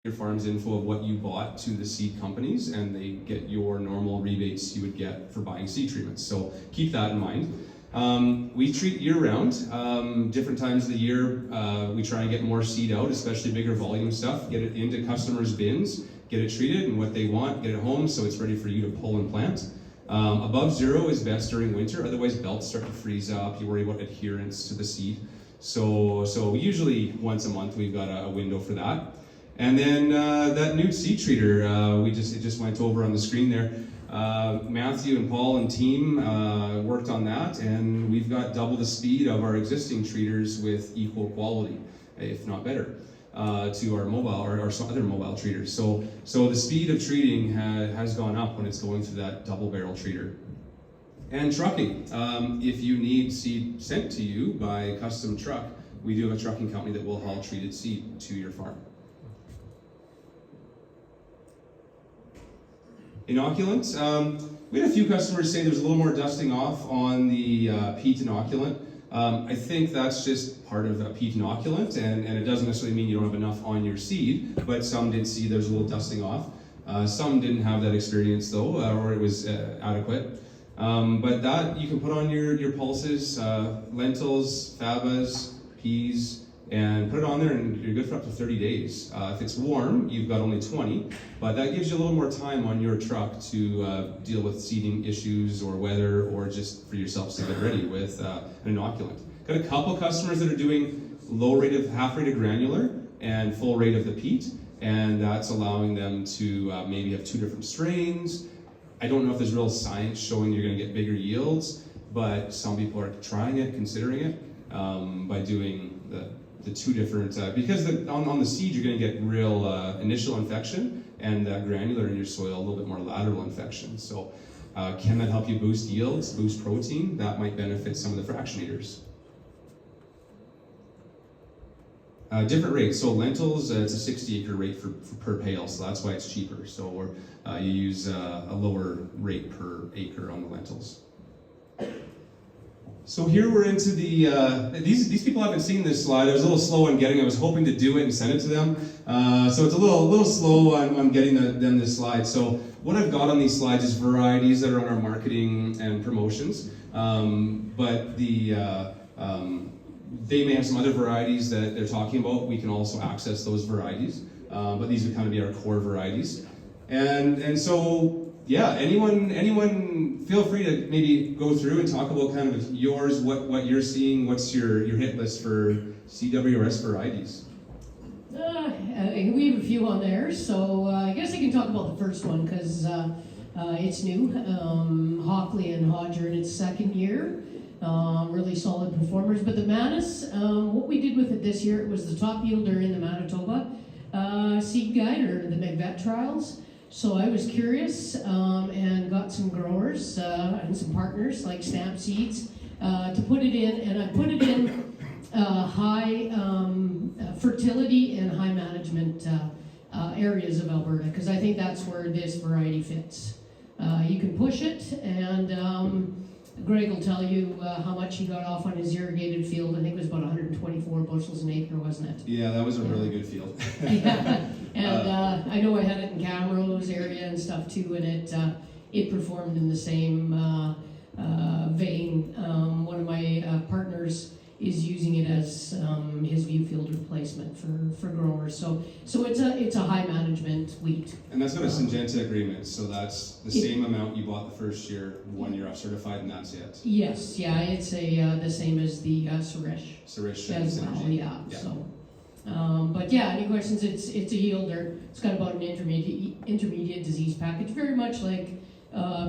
your farm's info of what you bought to the seed companies, and they get your normal rebates you would get for buying seed treatments. So keep that in mind. We treat year-round. Different times of the year, we try and get more seed out, especially bigger volume stuff, get it into customers' bins, get it treated and what they want, get it home so it's ready for you to pull and plant. Above 0 is best during winter, otherwise belts start to freeze up, you worry about adherence to the seed. So usually once a month we've got a window for that. And then that new seed treater, it just went over on the screen there. Matthew and Paul and team worked on that, and we've got double the speed of our existing treaters with equal quality, if not better, to our mobile or some other mobile treaters. So the speed of treating has gone up when it's going through that double barrel treater. And trucking, if you need seed sent to you by custom truck, we do have a trucking company that will haul treated seed to your farm. Inoculant, we had a few customers say there's a little more dusting off on the peat inoculant. I think that's just part of a peat inoculant, and it doesn't necessarily mean you don't have enough on your seed, but some did see there's a little dusting off. Some didn't have that experience though, or it was adequate. But that you can put on your pulses, lentils, fabas, peas, and put it on there and you're good for up to 30 days. If it's warm, you've got only 20, but that gives you a little more time on your truck to deal with seeding issues or weather, or just for yourself to get ready with an inoculant. Got a couple customers that are doing low rate of, half rate of granular and full rate of the peat, and that's allowing them to maybe have 2 different strains. I don't know if there's real science showing you're going to get bigger yields, but some people are trying it, considering it, by doing the 2 different, because on the seed you're going to get real initial infection, and that granular in your soil a little bit more lateral infection. So can that help you boost yields, boost protein? That might benefit some of the fractionators. Different rates. So lentils, it's a 60-acre rate per pail, so that's why it's cheaper. So you use a lower rate per acre on the lentils. So here we're into the, these people haven't seen this slide. I was a little slow on getting it. I was hoping to do it and send it to them. So it's a little slow on getting them this slide. So what I've got on these slides is varieties that are on our marketing and promotions. But they may have some other varieties that they're talking about. We can also access those varieties. But these would kind of be our core varieties. And so, yeah, anyone feel free to maybe go through and talk about kind of yours, what you're seeing, what's your hit list for CWRS varieties? We have a few on there, so I guess I can talk about the first one because it's new. Hockley and Hodge are in its 2nd year. Really solid performers. But the Manus, what we did with it this year, it was the top yielder in the Manitoba seed guide, or the McVet trials. So I was curious and got some growers and some partners like Stamp Seeds to put it in, and I put it in high fertility and high management areas of Alberta, because I think that's where this variety fits. You can push it, and Greg will tell you how much he got off on his irrigated field. I think it was about 124 bushels an acre, wasn't it? Yeah, that was a really good field. Yeah. And I know I had it in Camrose area and stuff too, and it performed in the same vein. One of my partners is using it as his view field replacement for growers. So it's a high management wheat. And that's got a Syngenta agreement, so that's the same amount you bought the first year, 1 year off certified, and that's it. Yes, yeah, it's the same as the Suresh. Suresh as well, Synergy. yeah. So. But yeah, any questions? It's a yielder. It's got about an intermediate disease package, very much like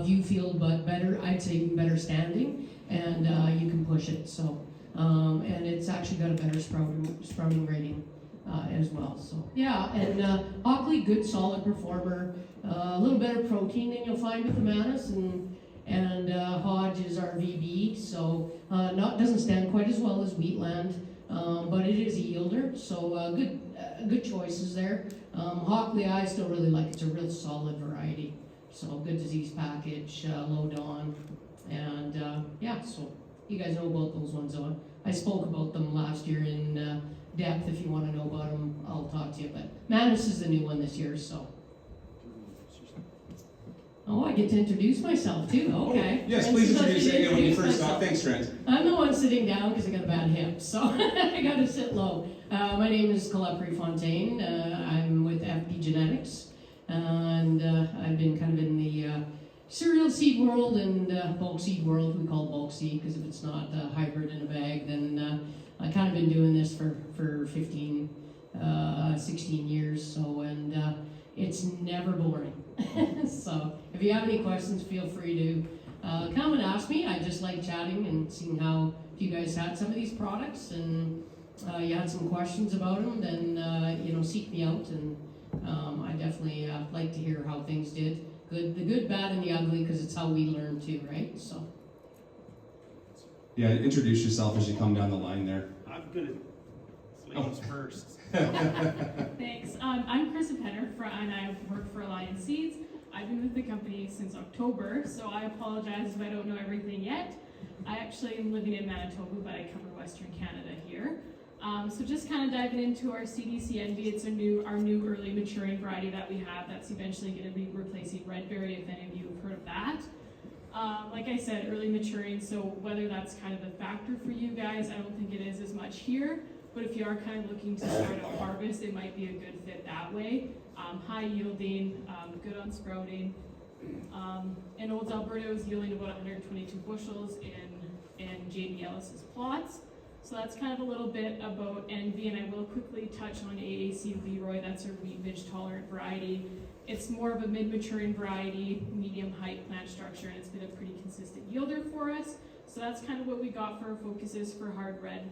view field, but better. I'd say better standing, and you can push it. So. And it's actually got a better sprouting rating as well. So yeah, and Hockley, good solid performer. A little better protein than you'll find with the Manus, and Hodge is our VB, so doesn't stand quite as well as Wheatland, but it is a yielder. So good choices there. Hockley, I still really like. It's a real solid variety. So good disease package, low dawn, and yeah. So. You guys know about those ones, though. I spoke about them last year in depth. If you want to know about them, I'll talk to you. But Manus is the new one this year, so. Oh, I get to introduce myself too. Okay. Yes, Trent please says I introduce should again when you first myself. talk. Thanks, Trent. I'm the one sitting down because I got a bad hip, so I got to sit low. My name is Colette Prefontaine. I'm with FD Genetics, and I've been kind of in the cereal seed world and bulk seed world. We call it bulk seed because if it's not a hybrid in a bag, then I've kind of been doing this for 15, 16 years. So, and it's never boring. So, if you have any questions, feel free to come and ask me. I just like chatting and seeing how if you guys had some of these products and you had some questions about them, then seek me out, and I definitely like to hear how things did. The good, bad, and the ugly, because it's how we learn too, right? So. Yeah, introduce yourself as you come down the line there. I'm good at ladies first. Thanks. I'm Chris Penner, and I work for Alliance Seeds. I've been with the company since October, so I apologize if I don't know everything yet. I actually am living in Manitoba, but I cover Western Canada here. So just kind of diving into our CDC Envy, it's our new early maturing variety that we have that's eventually going to be replacing red berry, if any of you have heard of that. Like I said, early maturing, so whether that's kind of a factor for you guys, I don't think it is as much here, but if you are kind of looking to start a harvest, it might be a good fit that way. High yielding, good on sprouting. And Olds Alberta is yielding about 122 bushels in JD Ellis's plots. So that's kind of a little bit about Envy, and I will quickly touch on AAC Leroy. That's our wheat midge tolerant variety. It's more of a mid-maturing variety, medium height plant structure, and it's been a pretty consistent yielder for us. So that's kind of what we got for our focuses for hard red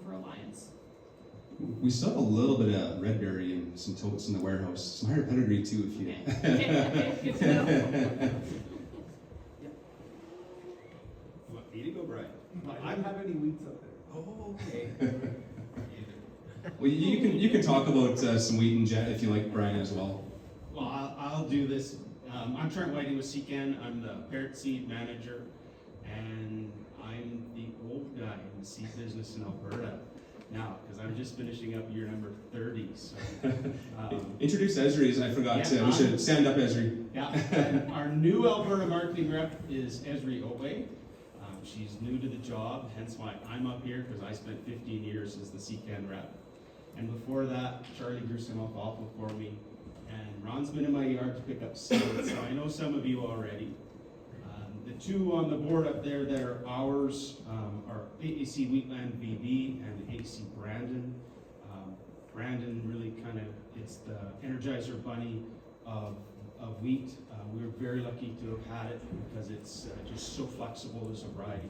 for Alliance. We still have a little bit of red berry and some totes in the warehouse. Some higher pedigree too, if you. Okay, good to know. You want me to go, Brian? I don't have any weeds up there. Oh, okay. Well, you can talk about some wheat and jet if you like, Brian, as well. Well, I'll do this. I'm Trent Whiting with Secan. I'm the parent seed manager, and I'm the old guy in the seed business in Alberta now, because I'm just finishing up year number 30. So, Introduce Esri, I forgot. Yeah, We should stand up, Esri. yeah, and our new Alberta marketing rep is Esri Owe. She's new to the job, hence why I'm up here, because I spent 15 years as the Secan rep. And before that, Charlie grew some alfalfa for me, and Ron's been in my yard to pick up seeds, so I know some of you already. The two on the board up there that are ours are AAC Wheatland VB and AAC Brandon. Brandon really kind of, it's the Energizer Bunny of wheat. We were very lucky to have had it because it's just so flexible as a variety.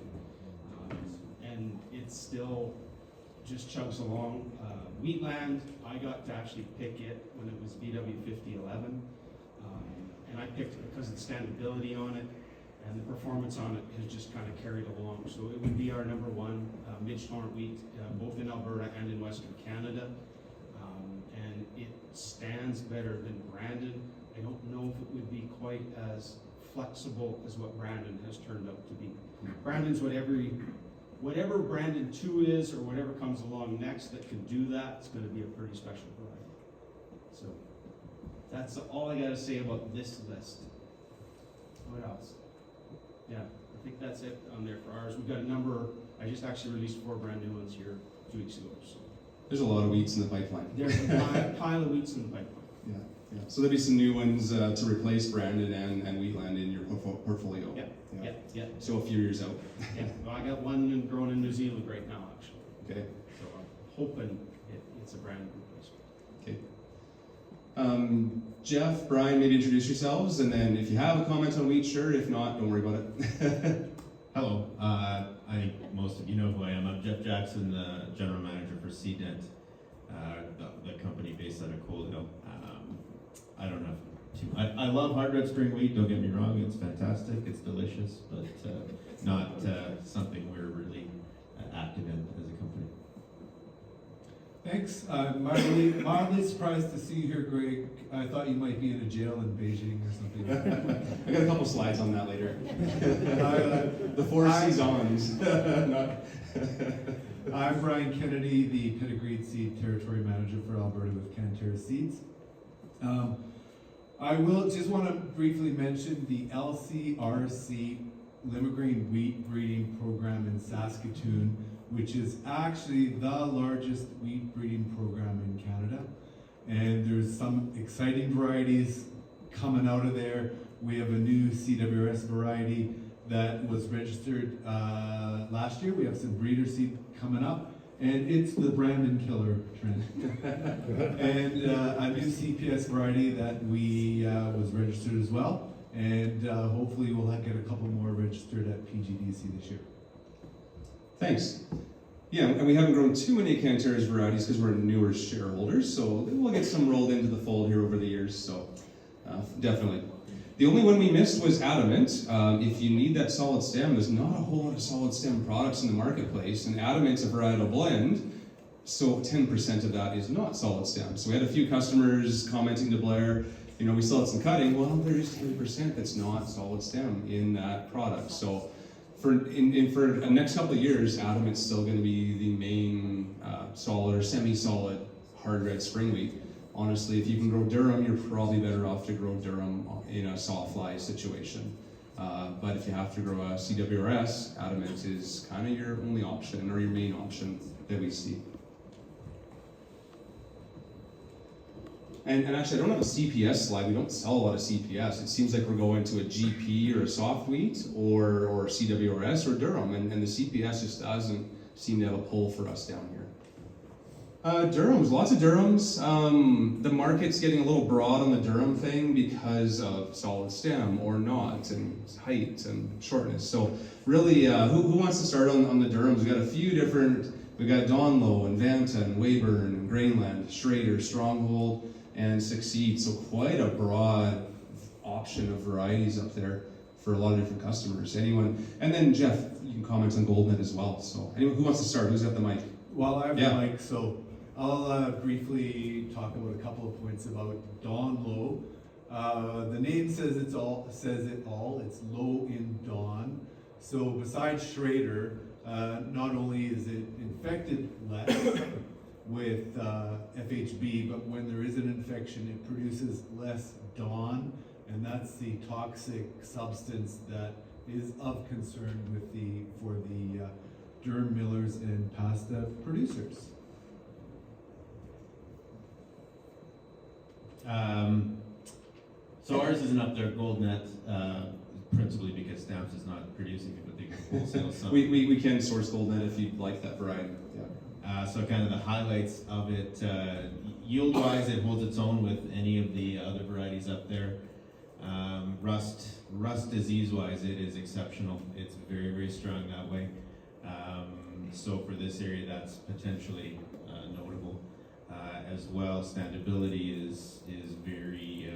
And it still just chugs along. Wheatland, I got to actually pick it when it was VW 5011. And I picked it because of the standability on it, and the performance on it has just kind of carried along. So it would be our number one midge tolerant wheat, both in Alberta and in Western Canada. And it stands better than Brandon. I don't know if it would be quite as flexible as what Brandon has turned out to be. Brandon's whatever Brandon 2 is, or whatever comes along next that can do that, it's going to be a pretty special variety. So that's all I got to say about this list. What else? Yeah, I think that's it on there for ours. We've got a number. I just actually released 4 brand new ones here 2 weeks ago. So There's a lot of wheats in the pipeline. there's a pile of wheats in the pipeline. Yeah. So there'll be some new ones to replace Brandon and Wheatland in your portfolio. Yeah. So a few years out. Yeah. Well, I got one growing in New Zealand right now, actually. Okay. So I'm hoping it's a brand new replacement. Okay. Jeff, Brian, maybe introduce yourselves, and then if you have a comment on wheat, sure. If not, don't worry about it. Hello, I think most of you know who I am. I'm Jeff Jackson, the General Manager for CDent, the company based out of Cold Hill. I don't know. I love hard red spring wheat, don't get me wrong, it's fantastic, it's delicious, but not something we're really active in as a company. Thanks. Mildly surprised to see you here, Greg. I thought you might be in a jail in Beijing or something. I got a couple slides on that later. The 4 seasons. I'm Brian Kennedy, the pedigreed seed territory manager for Alberta with Canterra Seeds. I will just want to briefly mention the LCRC Limergreen wheat breeding program in Saskatoon, which is actually the largest wheat breeding program in Canada. And there's some exciting varieties coming out of there. We have a new CWRS variety that was registered last year. We have some breeder seed coming up, and it's the Brandon killer trend. And a new CPS variety that we was registered as well, and hopefully we'll get a couple more registered at PGDC this year. Thanks. Yeah, and we haven't grown too many Canterra's varieties because we're newer shareholders, so we'll get some rolled into the fold here over the years, so definitely. The only one we missed was Adamant. If you need that solid stem, there's not a whole lot of solid stem products in the marketplace, and Adamant's a varietal blend, so 10% of that is not solid stem. So we had a few customers commenting to Blair, you know, we still had some cutting. Well, there is 10% that's not solid stem in that product. So for the next couple of years, Adamant's still going to be the main solid or semi-solid hard red spring wheat. Honestly, if you can grow Durham, you're probably better off to grow Durham in a sawfly situation. But if you have to grow a CWRS, Adamant is kind of your only option, or your main option that we see. And actually, I don't have a CPS slide. We don't sell a lot of CPS. It seems like we're going to a GP or a soft wheat or CWRS or Durham, and the CPS just doesn't seem to have a pull for us down here. Durhams, lots of Durhams. The market's getting a little broad on the Durham thing because of solid stem or not, and height and shortness. So really, who wants to start on the Durhams? We got a few different. We got Donlow and Vanta and Weyburn and Grainland, Schrader, Stronghold, and Succeed. So quite a broad option of varieties up there for a lot of different customers. Anyone? And then Jeff, you can comment on GoldNet as well. So anyone who wants to start? Who's got the mic? Well, I have the mic, so I'll briefly talk about a couple of points about Donlow. The name says it all. It's low in Dawn. So besides Schrader, not only is it infected less with FHB, but when there is an infection, it produces less Dawn, and that's the toxic substance that is of concern for the durum millers and pasta producers. So ours isn't up there, GoldNet, principally because Stamps is not producing it, but they can wholesale some. we can source GoldNet if you'd like that variety. Yeah. So kind of the highlights of it, yield-wise, it holds its own with any of the other varieties up there. Rust disease-wise, it is exceptional. It's very, very strong that way. So for this area, that's potentially notable. As well, standability is very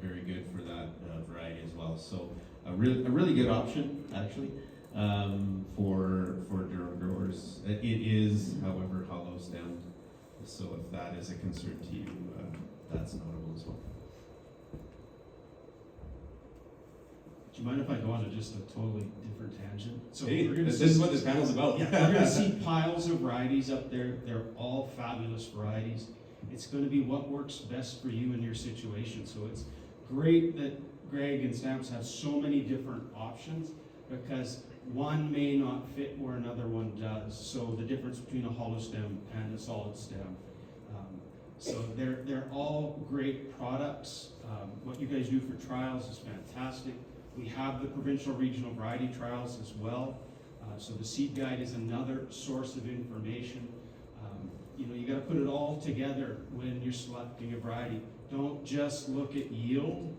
very good for that variety as well. So a really good option actually for Durham growers. It is, however, hollow stemmed. So if that is a concern to you, that's notable as well. Do you mind if I go on to just a totally different tangent? So Hey, we're gonna this is what this panel's about. Yeah, we're going to see piles of varieties up there. They're all fabulous varieties. It's going to be what works best for you in your situation. So it's great that Greg and Stamps have so many different options because one may not fit where another one does. So the difference between a hollow stem and a solid stem. So they're all great products. What you guys do for trials is fantastic. We have the provincial regional variety trials as well. So the seed guide is another source of information. You got to put it all together when you're selecting a variety. Don't just look at yield.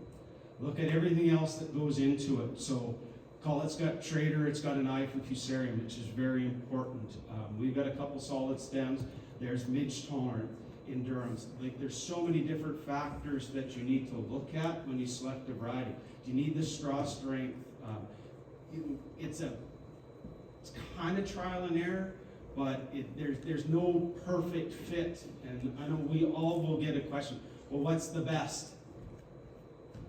Look at everything else that goes into it. So it's got Schrader, it's got an eye for Fusarium, which is very important. We've got a couple solid stems. There's Midge-Torn in Durham's. There's so many different factors that you need to look at when you select a variety. Do you need the straw strength? It's kind of trial and error, but there's no perfect fit. And I know we all will get a question, well, what's the best?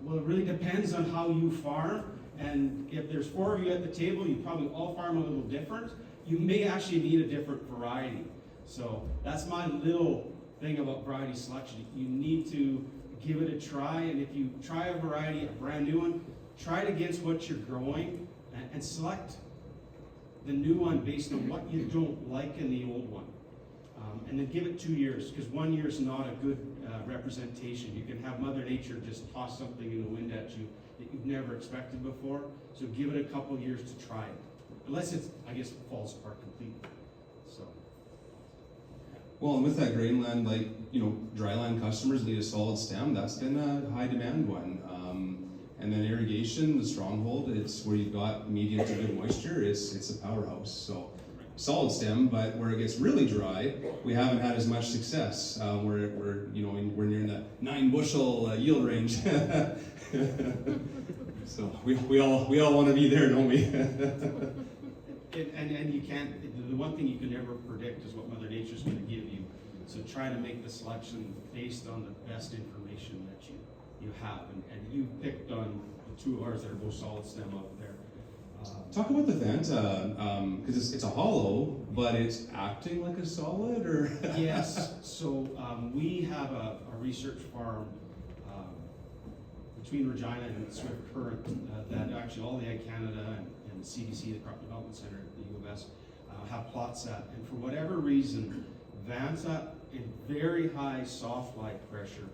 Well, it really depends on how you farm. And if there's 4 of you at the table, you probably all farm a little different. you may actually need a different variety. So that's my little thing about variety selection. You need to give it a try, and if you try a variety, a brand new one, try it against what you're growing and select the new one based on what you don't like in the old one. And then give it 2 years, because 1 year is not a good representation. You can have Mother Nature just toss something in the wind at you that you've never expected before. So give it a couple years to try it. Unless it's, I guess, it falls apart completely. So. Well, and with that grainland, like, dryland customers need a solid stem. That's been a high demand one. And then irrigation, the stronghold, it's where you've got medium to good moisture. It's a powerhouse. So solid stem, but where it gets really dry, we haven't had as much success. We're near in the 9 bushel yield range. So we all want to be there, don't we? And you can't, the one thing you can never predict is what Mother Nature's going to give you. So try to make the selection based on the best information that you have. And you picked on the 2 of ours that are both solid stem out there. Talk about the Vanta, because it's a hollow, but it's acting like a solid, or? Yes, so we have a research farm between Regina and Swift Current that actually all the Ag Canada and the CDC, the Crop Development Center at the U of S, have plots at. And for whatever reason, Vanta in very high soft light pressure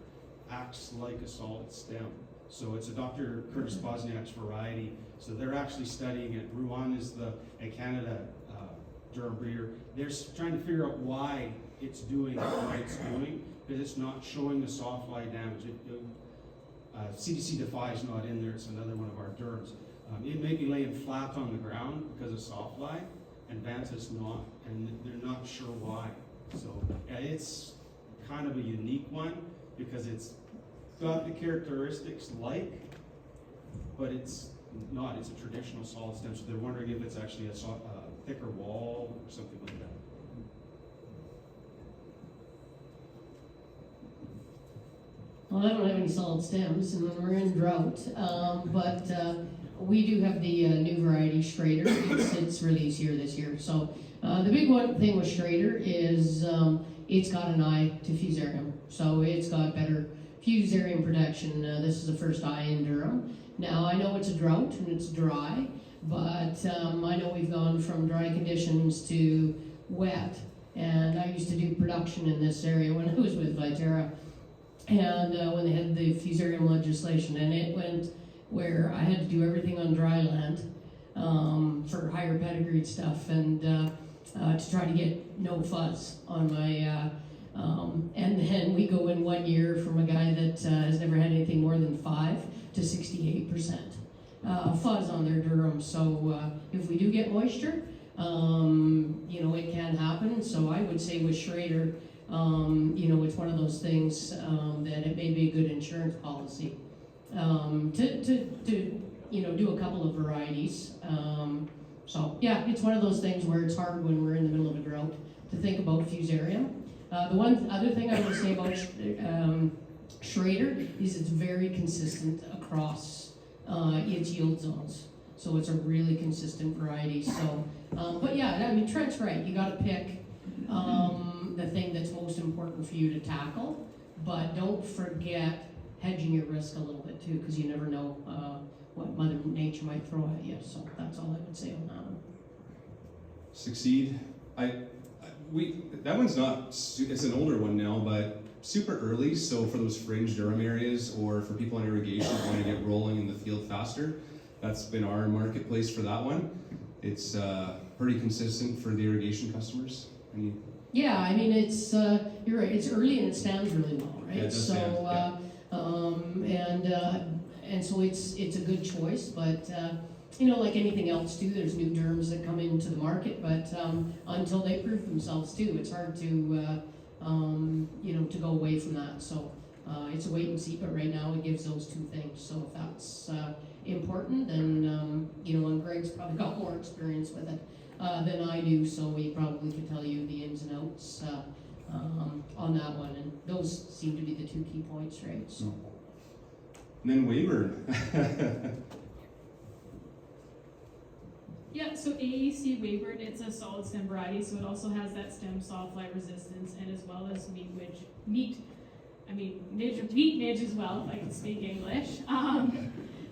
acts like a solid stem. So it's a Dr. Curtis Bosniak's variety. So they're actually studying it. Rouen is the Ag Canada Durham breeder. They're trying to figure out why it's doing what it's doing, because it's not showing the soft lie damage. CDC Defy is not in there. It's another one of our Durhams. It may be laying flat on the ground because of soft lie, and Vanta's not, and they're not sure why. So it's kind of a unique one because it's got the characteristics like, but it's not. It's a traditional solid stem, so they're wondering if it's actually a thicker wall or something like that. Well, I don't have any solid stems, and we're in drought, but we do have the new variety Schrader. It's released here this year. So the big thing with Schrader is it's got an eye to fusarium. So it's got better fusarium protection. This is the first eye in Durham. Now, I know it's a drought and it's dry, but I know we've gone from dry conditions to wet. And I used to do production in this area when I was with Viterra. And when they had the fusarium legislation, and it went where I had to do everything on dry land for higher pedigreed stuff, and to try to get no fuzz on my. And then we go in 1 year from a guy that has never had anything more than 5 to 68% fuzz on their durum. So if we do get moisture, it can happen. So I would say with Schrader, it's one of those things that it may be a good insurance policy to do a couple of varieties. So yeah, it's one of those things where it's hard when we're in the middle of a drought to think about fusarium. The one other thing I would say about Schrader is it's very consistent across its yield zones. So it's a really consistent variety. So, but yeah, I mean, Trent's right. You got to pick the thing that's most important for you to tackle, but don't forget hedging your risk a little bit too, because you never know what Mother Nature might throw at you. So that's all I would say on that one. Succeed. That one's not. It's an older one now, but super early. So for those fringe Durham areas, or for people on irrigation who want to get rolling in the field faster, that's been our marketplace for that one. It's pretty consistent for the irrigation customers. Yeah, I mean, it's you're right. It's early and it stands really well, right? Yeah, it does stand, and so it's a good choice, but like anything else too, there's new Durhams that come into the market, but until they prove themselves too, it's hard to to go away from that. So it's a wait and see, but right now it gives those two things. So if that's important, then and Greg's probably got more experience with it than I do, so he probably could tell you the ins and outs on that one, and those seem to be the two key points, right? So. And then Weyburn. Yeah, so AAC Wayward, it's a solid stem variety, so it also has that stem sawfly resistance, and as well as wheat midge as well, if I can speak English.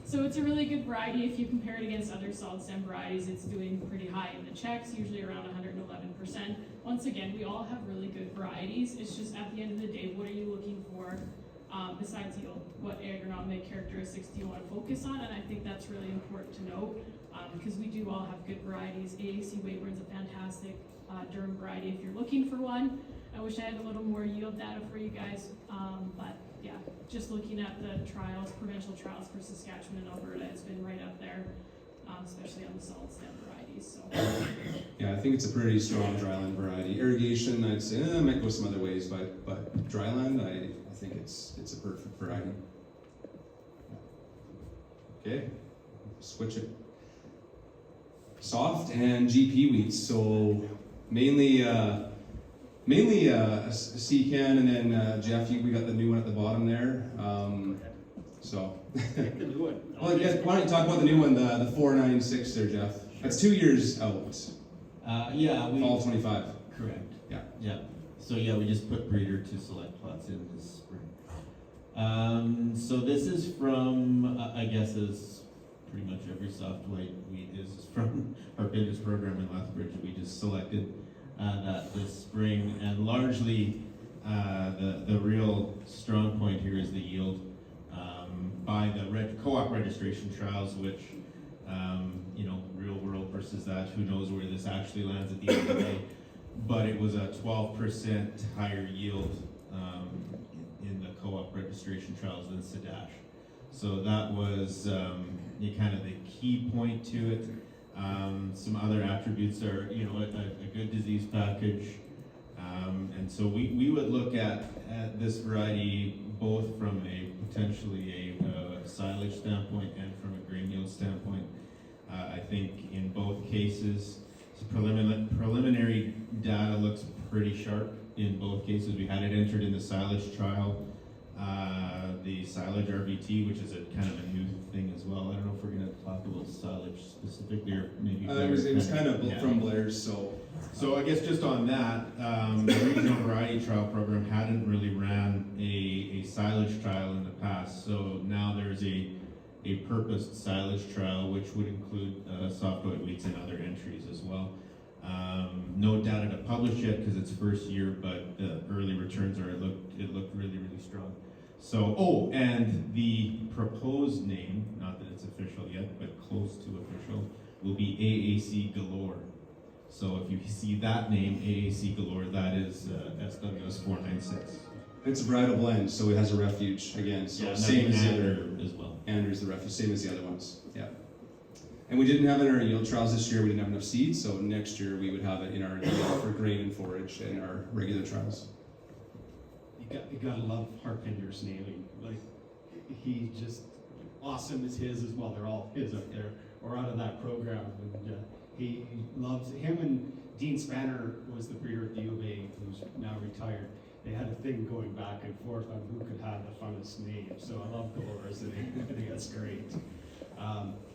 So it's a really good variety. If you compare it against other solid stem varieties, it's doing pretty high in the checks, usually around 111%. Once again, we all have really good varieties. It's just at the end of the day, what are you looking for besides yield? What agronomic characteristics do you want to focus on? And I think that's really important to note because we do all have good varieties. AAC Wayward's a fantastic durum variety if you're looking for one. I wish I had a little more yield data for you guys, but yeah, just looking at the trials, provincial trials for Saskatchewan and Alberta, it's been right up there, especially on the solid stem varieties. So. Yeah, I think it's a pretty strong dryland variety. Irrigation, I'd say, it might go some other ways, but dryland, I think it's a perfect variety. Okay, switch it. Soft and GP wheats, so mainly a C-can, and then Jeff, we got the new one at the bottom there. So, The new one. well, why don't you talk about the new one, the 496 there, Jeff? That's 2 years out. Fall 25. Correct. Yeah. Yeah. So yeah, we just put breeder to select plots in this spring. So this is from, I guess, as pretty much every soft white wheat is from our vintage program in Lethbridge. We just selected that this spring, and largely the real strong point here is the yield by the co-op registration trials, which real world versus that, who knows where this actually lands at the end of the day, but it was a 12% higher yield in the co-op registration trials than Sadash. So that was kind of the key point to it. Some other attributes are, a good disease package. And so we would look at this variety both from a potentially a silage standpoint and from a grain yield standpoint. I think in both cases, preliminary data looks pretty sharp in both cases. We had it entered in the silage trial. The silage RVT, which is a kind of a new thing as well. I don't know if we're going to talk about silage specifically, or maybe It was kind of yeah. from Blair's, so. So I guess just on that, the regional variety trial program hadn't really ran a silage trial in the past. So now there's a purposed silage trial, which would include soft white wheats and other entries as well. No data to publish yet because it's first year, but the early returns it looked really, really strong. So, and the proposed name, not that it's official yet, but close to official, will be AAC Galore. So if you see that name, AAC Galore, that is SWS 496. It's a varietal blend, so it has a refuge again. So Yeah, same as the other. as well. Andrew's the refuge, same as the other ones. Yeah. And we didn't have it in our yield trials this year. We didn't have enough seeds, so next year we would have it in our yield for grain and forage in our regular trials. You gotta love Harpender's naming. Like, he just awesome as his as well. They're all his up there, or out of that program. And he loves him. And Dean Spanner was the breeder at the U of A, who's now retired. They had a thing going back and forth on who could have the funnest name. So I love Galore's name. I think that's great.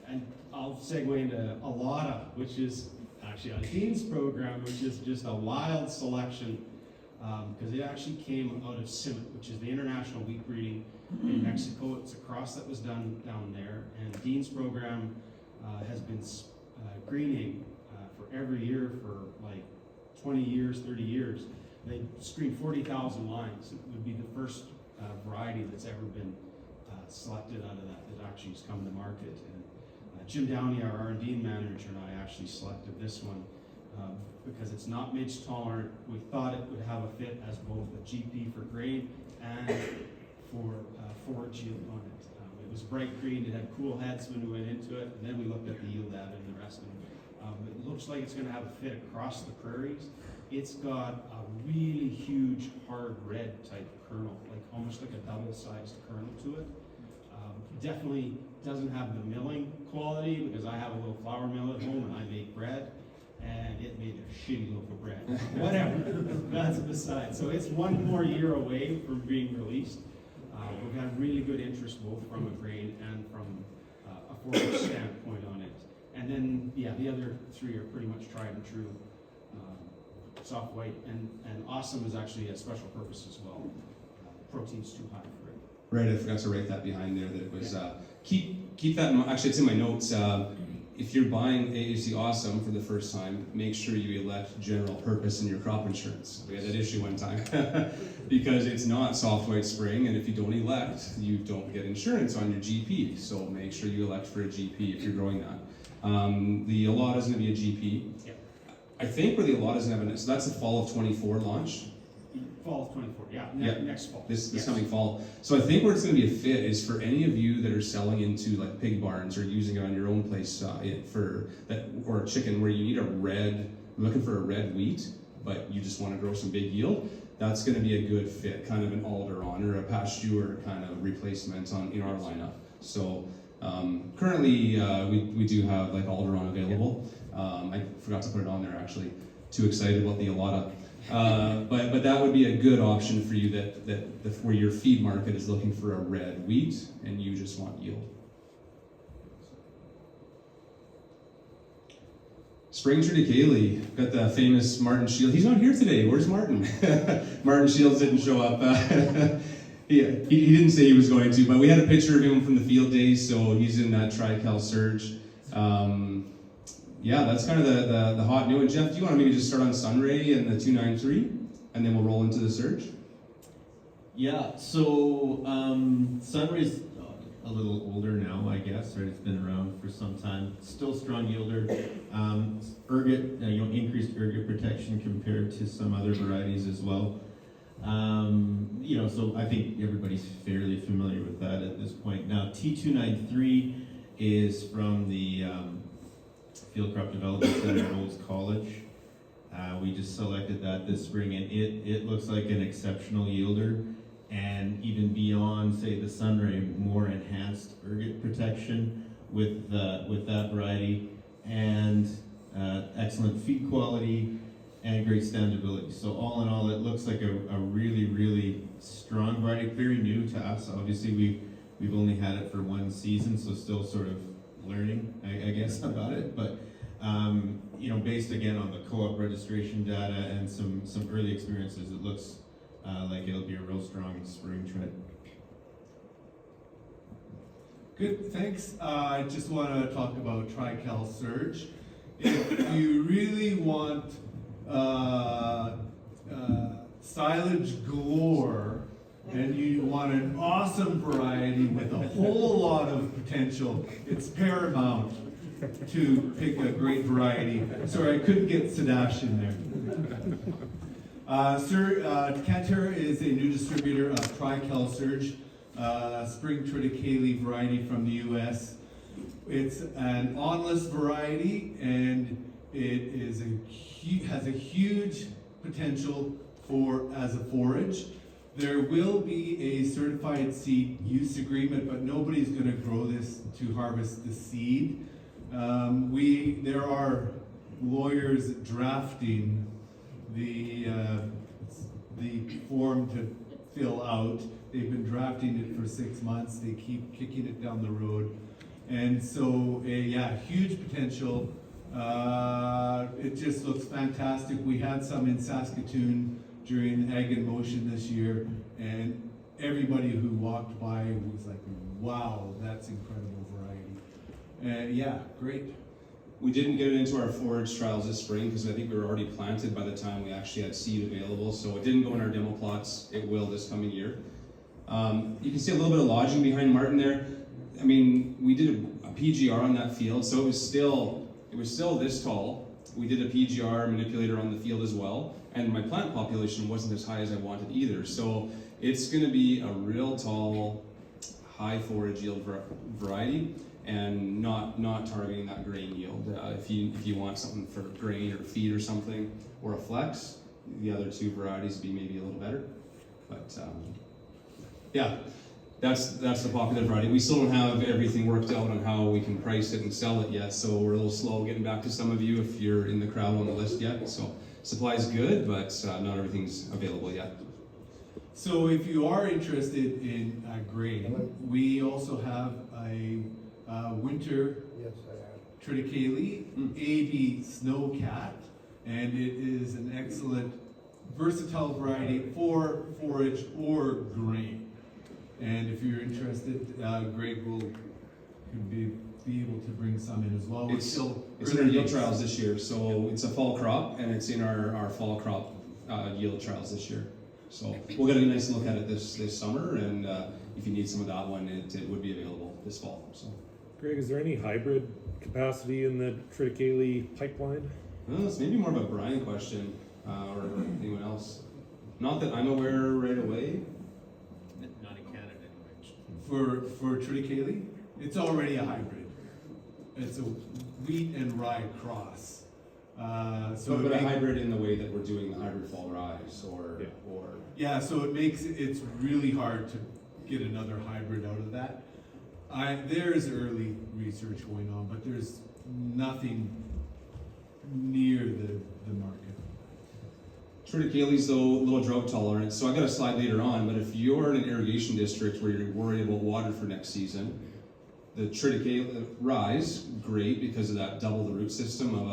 And I'll segue into Alada, which is actually on Dean's program, which is just a wild selection. Because it actually came out of CIMMET, which is the International Wheat Breeding in Mexico. It's a cross that was done down there, and Dean's program has been greening for every year for like 20 years, 30 years. They screened 40,000 lines. It would be the first variety that's ever been selected out of that actually has come to market. And Jim Downey, our R&D manager, and I actually selected this one. Because it's not midge tolerant. We thought it would have a fit as both a GP for grain and for forage yield on it. It was bright green, it had cool heads when we went into it, and then we looked at the yield data and the rest of it. It looks like it's going to have a fit across the prairies. It's got a really huge hard red type kernel, like almost like a double-sized kernel to it. Definitely doesn't have the milling quality because I have a little flour mill at home and I make bread. And it made a shitty loaf of bread. Whatever, that's beside. So it's one more year away from being released. We've had really good interest both from a grain and from a forage standpoint on it. And then, yeah, the other three are pretty much tried and true. Soft white and awesome is actually a special purpose as well. Protein's too high for it. Right, I forgot to write that behind there, that it was, keep that, actually it's in my notes, if you're buying AAC Awesome for the first time, make sure you elect general purpose in your crop insurance. We had that issue one time, because it's not soft white spring, and if you don't elect, you don't get insurance on your GP, so make sure you elect for a GP if you're growing that. The Alata is going to be a GP. Yep. I think where the Alata is going to have, so that's the fall of 24 launch. Fall of 24, yeah, next fall. This Yes. coming fall. So I think where it's going to be a fit is for any of you that are selling into like pig barns or using it on your own place for that, or chicken, where you need looking for a red wheat, but you just want to grow some big yield. That's going to be a good fit, kind of an Alderon or a Pasteur kind of replacement in our lineup. So currently we do have like Alderon available. I forgot to put it on there actually. Too excited about the Alata. But that would be a good option for you where your feed market is looking for a red wheat and you just want yield. Spring triticale, got the famous Martin Shields. He's not here today. Where's Martin? Martin Shields didn't show up. He didn't say he was going to, but we had a picture of him from the field days, so he's in that Tri-Cal Surge. Yeah, that's kind of the hot new. And Jeff, do you want to maybe just start on Sunray and the 293, and then we'll roll into the Surge? Yeah, so Sunray's a little older now, I guess, right? It's been around for some time. Still strong yielder. Ergot, increased ergot protection compared to some other varieties as well. So I think everybody's fairly familiar with that at this point. Now, T293 is from the Field Crop Development Center at Olds College. We just selected that this spring, and it looks like an exceptional yielder, and even beyond, say, the Sunray, more enhanced ergot protection with that variety, and excellent feed quality and great standability. So all in all, it looks like a really, really strong variety. Very new to us. Obviously, we've only had it for one season, so still sort of learning, I guess, about it. But based again on the co-op registration data and some early experiences, it looks like it'll be a real strong spring trend. Good, thanks. I just want to talk about Tri-Cal Surge. If you really want silage galore and you want an awesome variety with a whole lot of potential, it's paramount to pick a great variety. Sorry, I couldn't get Sadash in there. Cantor is a new distributor of Tri-Cal Surge, spring triticale variety from the U.S. It's an awnless variety, and it has a huge potential as a forage. There will be a certified seed use agreement, but nobody's going to grow this to harvest the seed. There are lawyers drafting the form to fill out. They've been drafting it for 6 months. They keep kicking it down the road. And so, huge potential. It just looks fantastic. We had some in Saskatoon during Ag in Motion this year, and everybody who walked by was like, wow, that's incredible variety. Great. We didn't get it into our forage trials this spring because I think we were already planted by the time we actually had seed available, so it didn't go in our demo plots. It will this coming year. You can see a little bit of lodging behind Martin there. I mean, we did a PGR on that field, so it was still this tall. We did a PGR manipulator on the field as well, and my plant population wasn't as high as I wanted either. So it's going to be a real tall, high forage yield variety, and not targeting that grain yield. If you want something for grain or feed or something, or a flex, the other two varieties would be maybe a little better. But that's the popular variety. We still don't have everything worked out on how we can price it and sell it yet, so we're a little slow getting back to some of you if you're in the crowd on the list yet. So supply's good, but not everything's available yet. So if you are interested in grain, we also have a winter triticale, AB Snowcat, and it is an excellent versatile variety for forage or grain. And if you're interested, Greg could be able to bring some in as well. We're It's still in our yield trials this year, so it's a fall crop, and it's in our fall crop yield trials this year. So we'll get a nice look at it this summer, and if you need some of that one, it would be available this fall. So, Greg, is there any hybrid capacity in the triticale pipeline? well, it's maybe more of a Brian question or anyone else. Not that I'm aware right away. Not in Canada anyway. For triticale, it's already a hybrid. It's a wheat and rye cross. So but a hybrid in the way that we're doing the hybrid fall rise, or yeah, so it's really hard to get another hybrid out of that. There's early research going on, but there's nothing near the market. Triticale's though low drought tolerant, so I got a slide later on. But if you're in an irrigation district where you're worried about water for next season, the triticale rise great because of that double the root system of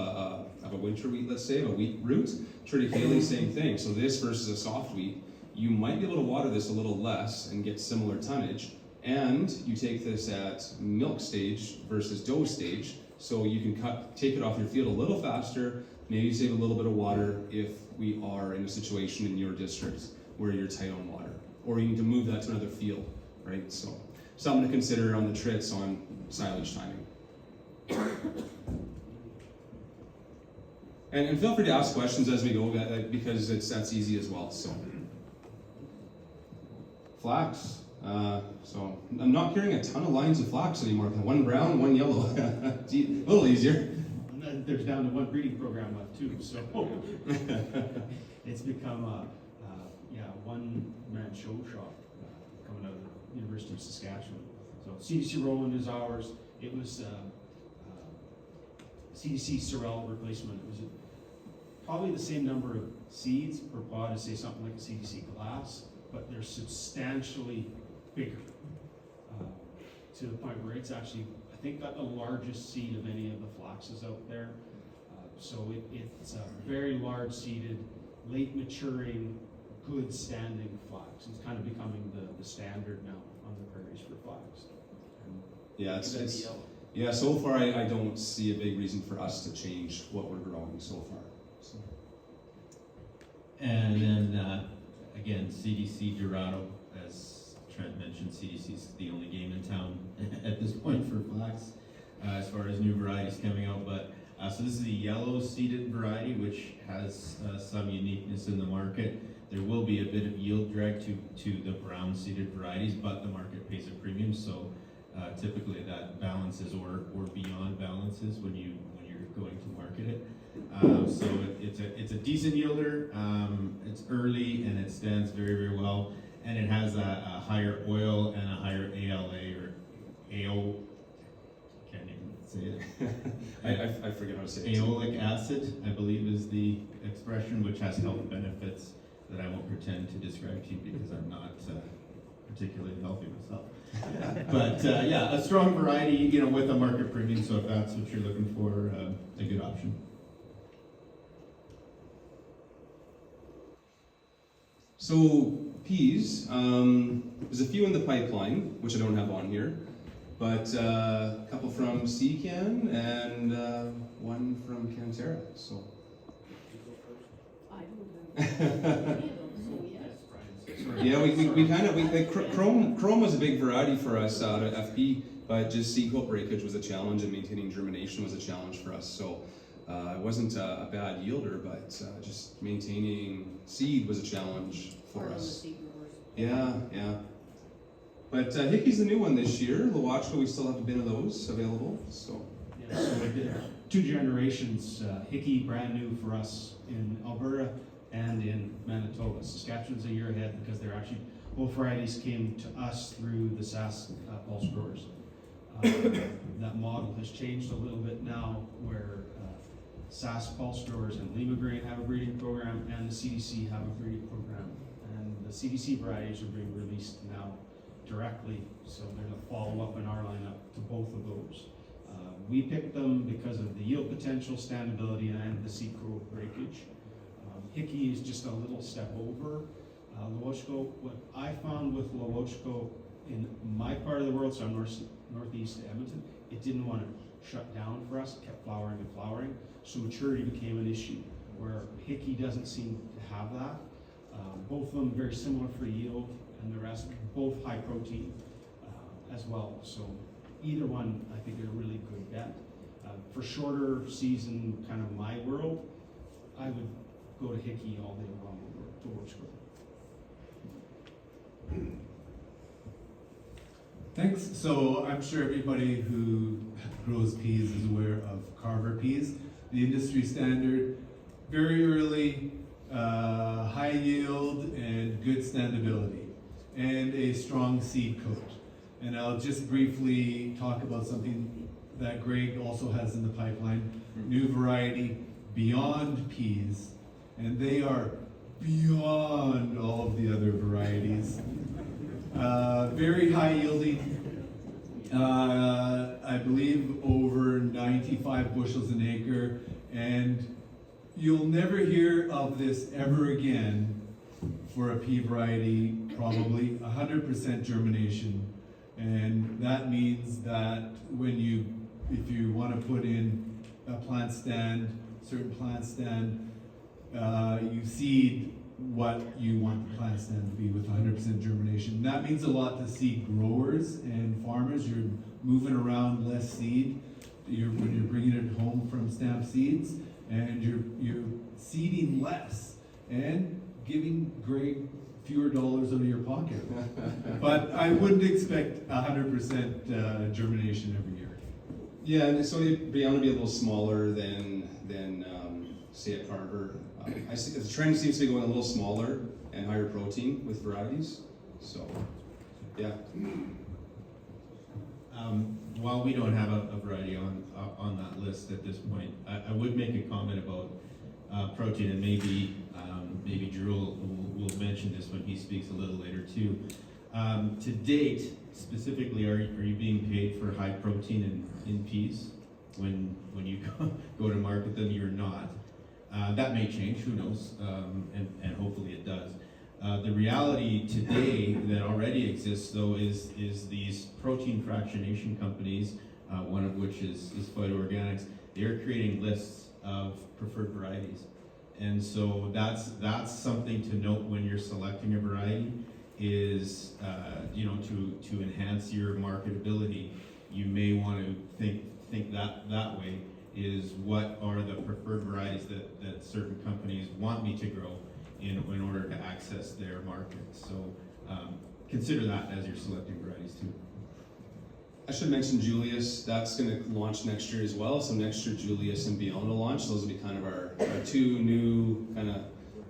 a winter wheat, let's say, of a wheat root. Triticale, same thing. So this versus a soft wheat, you might be able to water this a little less and get similar tonnage. And you take this at milk stage versus dough stage, so you can take it off your field a little faster, maybe save a little bit of water if we are in a situation in your district where you're tight on water, or you need to move that to another field, right? So something to consider on the trits on silage timing. And feel free to ask questions as we go, because that's easy as well. So flax. So I'm not carrying a ton of lines of flax anymore. One brown, one yellow. A little easier. And then there's down to one breeding program left too, so it's become a one-man show shop coming out of the University of Saskatchewan. So CDC Roland is ours. It was CDC Sorrel replacement. It was probably the same number of seeds per pod as say something like a CDC Glass, but they're substantially bigger, to the point where it's actually, I think, got the largest seed of any of the flaxes out there. So it's a very large seeded, late maturing, good standing flax. It's kind of becoming the standard now on the prairies for flax. Yeah, so far I don't see a big reason for us to change what we're growing so far. So. And then again, CDC Dorado, as Trent mentioned, CDC is the only game in town at this point for flax as far as new varieties coming out. But so this is a yellow seeded variety, which has some uniqueness in the market. There will be a bit of yield drag to the brown seeded varieties, but the market pays a premium. So typically that balances or beyond balances when you're going to market it. So it's a decent yielder. It's early and it stands very, very well, and it has a higher oil and a higher ALA or AO. Can't even say it. I forget how to say it. Aolic acid, I believe, is the expression, which has health benefits that I won't pretend to describe to you because I'm not particularly healthy myself. But yeah, a strong variety, with a market premium. So if that's what you're looking for, a good option. So peas, there's a few in the pipeline, which I don't have on here, but a couple from Seacan and one from Cantera. So. I don't know. Yeah, Chrome was a big variety for us out of FP, but just seed coat breakage was a challenge, and maintaining germination was a challenge for us. So it wasn't a bad yielder, but just maintaining seed was a challenge for us. Yeah. But Hickey's the new one this year. Lawachka, we still have a bin of those available. So So we did 2 generations. Hickey, brand new for us in Alberta and in Manitoba. Saskatchewan's a year ahead because they're actually, both varieties came to us through the SAS pulse growers. That model has changed a little bit now, where SAS pulse growers and Lima Grain have a breeding program and the CDC have a breeding program. And the CDC varieties are being released now directly, so they're going to follow up in our lineup to both of those. We picked them because of the yield potential, standability, and the seed growth breakage. Hickey is just a little step over Lowochko. What I found with Lowochko in my part of the world, so I'm northeast of Edmonton, it didn't want to shut down for us. It kept flowering and flowering, so maturity became an issue, where Hickey doesn't seem to have that. Both of them very similar for yield and the rest, both high protein as well. So either one, I think, are a really good bet. For shorter season, kind of my world, I would go to Hickey all day long over Lowochko. Thanks. So I'm sure everybody who grows peas is aware of Carver peas, the industry standard, very early, high yield and good standability, and a strong seed coat. And I'll just briefly talk about something that Greg also has in the pipeline, new variety, Beyond Peas, and they are beyond all of the other varieties. Very high yielding, I believe over 95 bushels an acre, and you'll never hear of this ever again for a pea variety, probably 100% germination. And that means that if you want to put in a plant stand, certain plant stand, you seed what you want the plant stand to be with 100% germination. That means a lot to seed growers and farmers. You're moving around less seed when you're bringing it home from Stamp Seeds, and you're seeding less and giving Greg fewer dollars out of your pocket. But I wouldn't expect 100% germination every year. Yeah, and so they want to be a little smaller than say at Carver. I see the trend seems to be going a little smaller and higher protein with varieties. So, yeah. While we don't have a variety on that list at this point, I would make a comment about protein, and maybe Drew will mention this when he speaks a little later too. To date, specifically, are you being paid for high protein in peas? When you go to market them, you're not. That may change, who knows, and hopefully it does. The reality today that already exists, though, is these protein fractionation companies, one of which is Phytoorganics. They're creating lists of preferred varieties, and so that's something to note when you're selecting a variety. Is to enhance your marketability, you may want to think that way. Is what are the preferred varieties that certain companies want me to grow in order to access their market. So consider that as you're selecting varieties too. I should mention Julius. That's going to launch next year as well. So next year, Julius and Beyond will launch. Those will be kind of our two new kind of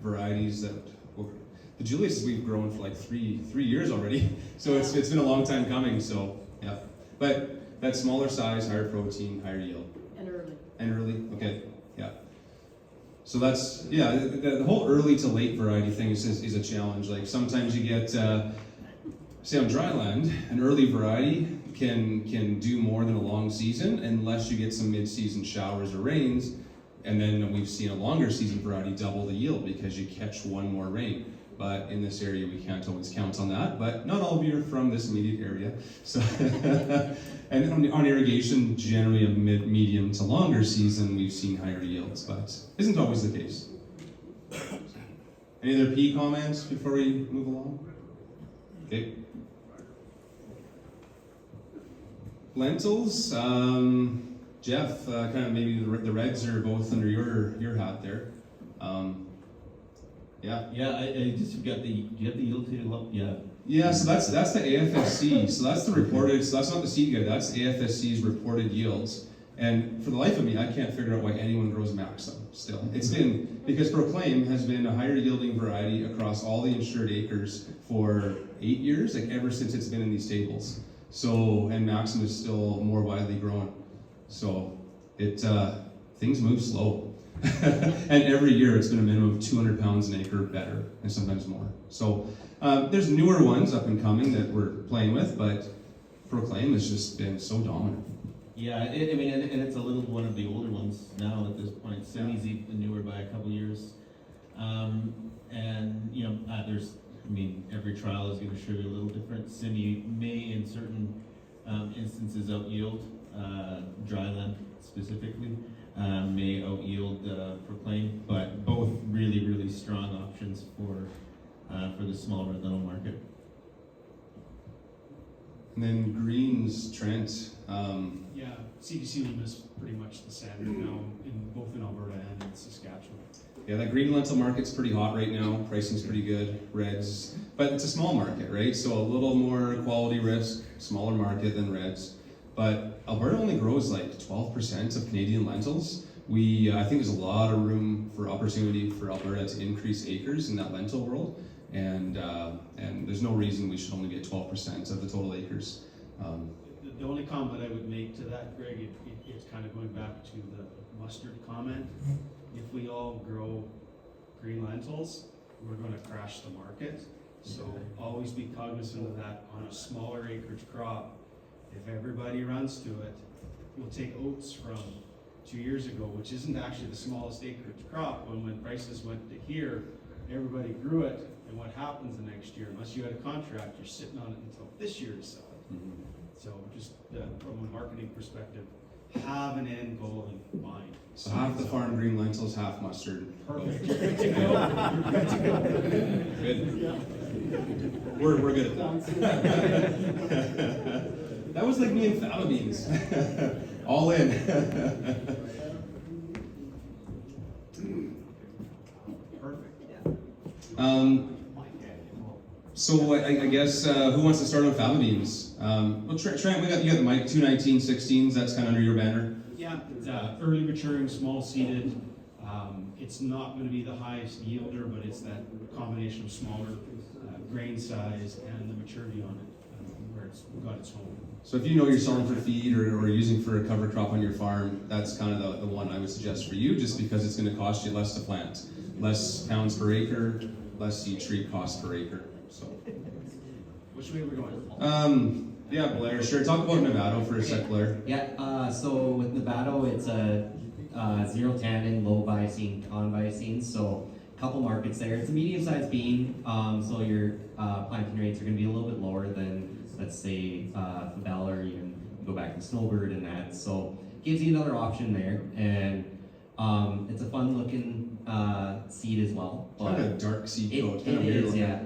varieties that the Julius we've grown for like three years already. So it's been a long time coming. So yeah, but that smaller size, higher protein, higher yield. And early, okay, yeah. So that's, yeah, the whole early to late variety thing is a challenge. Like sometimes you get, say on dry land, an early variety can do more than a long season unless you get some mid-season showers or rains, and then we've seen a longer season variety double the yield because you catch one more rain. But in this area, we can't always count on that. But not all of you are from this immediate area. So, and on irrigation, generally a medium to longer season, we've seen higher yields, but isn't always the case. Any other pea comments before we move along? Okay. Lentils, Jeff, kind of maybe the reds are both under your hat there. Yeah. Yeah, I just got the. Do you have the yield table up? Yeah. Yeah, so that's the AFSC. So that's the reported. So that's not the seed guide. That's AFSC's reported yields. And for the life of me, I can't figure out why anyone grows Maxim still. It's been because Proclaim has been a higher yielding variety across all the insured acres for 8 years, like ever since it's been in these tables. So and Maxim is still more widely grown. So it things move slow. And every year it's been a minimum of 200 pounds an acre better, and sometimes more. So there's newer ones up and coming that we're playing with, but Proclaim has just been so dominant. Yeah, I mean, and it's a little one of the older ones now at this point. Simi's even newer by a couple years. And, you know, there's, I mean, every trial is going to show you a little different. Simi may, in certain instances, out-yield dryland specifically, may out-yield Proclaim, but both really, really strong options for the small rental market. And then greens, Trent. Yeah, CDC Lima is pretty much the standard now, both in Alberta and in Saskatchewan. Yeah, that green lentil market's pretty hot right now. Pricing's pretty good. Reds, but it's a small market, right? So a little more quality risk, smaller market than reds. But Alberta only grows like 12% of Canadian lentils. I think there's a lot of room for opportunity for Alberta to increase acres in that lentil world, and there's no reason we should only get 12% of the total acres. The only comment I would make to that, Greg, it's kind of going back to the mustard comment. If we all grow green lentils, we're going to crash the market. So always be cognizant of that on a smaller acreage crop. If everybody runs to it, we'll take oats from 2 years ago, which isn't actually the smallest acreage crop. When prices went to here, everybody grew it. And what happens the next year? Unless you had a contract, you're sitting on it until this year to sell it. Mm-hmm. So just from a marketing perspective, have an end goal in mind. So half the farm green lentils, half mustard. Perfect. You're good to go. You're good to go. Good. Yeah. We're good at that. That was like me and fava beans. All in. Perfect. So I guess who wants to start on fava beans? Well, Trent, you got the mic. 219-16s. That's kind of under your banner. Yeah, it's early maturing, small seeded. It's not going to be the highest yielder, but it's that combination of smaller grain size and the maturity on it, where it's got its home. So if you know you're selling for feed or using for a cover crop on your farm, that's kind of the one I would suggest for you, just because it's going to cost you less to plant, less pounds per acre, less seed treat cost per acre. So, which way are we going? Yeah, Blair, sure. Talk about Nevada for a sec, Blair. Yeah, so with Nevada, it's a zero tannin, low visine, con visine, so a couple markets there. It's a medium-sized bean, so your planting rates are going to be a little bit lower than, let's say, Fabella, or even go back to Snowbird and that. So gives you another option there, and it's a fun-looking seed as well. Kind of a dark seed coat. It is, yeah.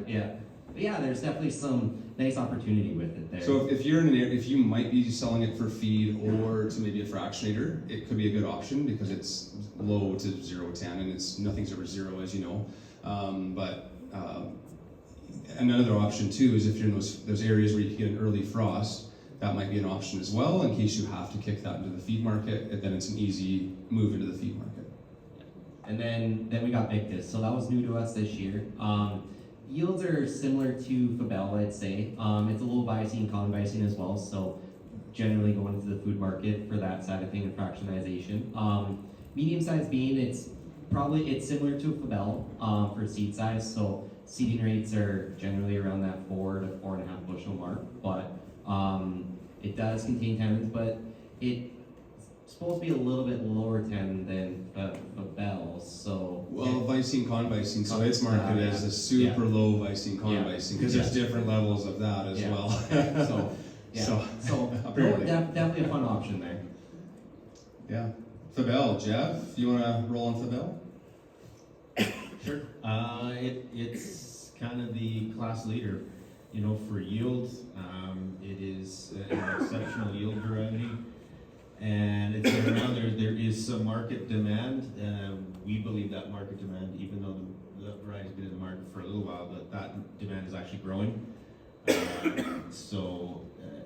But yeah, there's definitely some nice opportunity with it there. So if you're in an area, if you might be selling it for feed or to maybe a fractionator, it could be a good option because it's low to zero tannin. It's nothing's ever zero, as you know. But another option too is if you're in those areas where you can get an early frost, that might be an option as well in case you have to kick that into the feed market. And then it's an easy move into the feed market. And then we got Victus, so that was new to us this year. Yields are similar to Fabella, I'd say. It's a low visine, con visine as well, so generally going into the food market for that side of thing and fractionization. Medium-sized bean, it's similar to a Fabella for seed size, so seeding rates are generally around that 4 to 4.5 bushel mark, but it does contain tannins, but it's supposed to be a little bit lower tannin than Fabella, so... Well, visine, con visine, so it's marketed as a super low visine, con visine, because there's different levels of that as well. So apparently. definitely a fun option there. Yeah. Fabell, Jeff, you want to roll on Fabell? Sure. It's kind of the class leader, you know, for yield. It is an exceptional yield variety, and it's been around. There is some market demand. We believe that market demand, even though the variety's been in the market for a little while, but that demand is actually growing. So,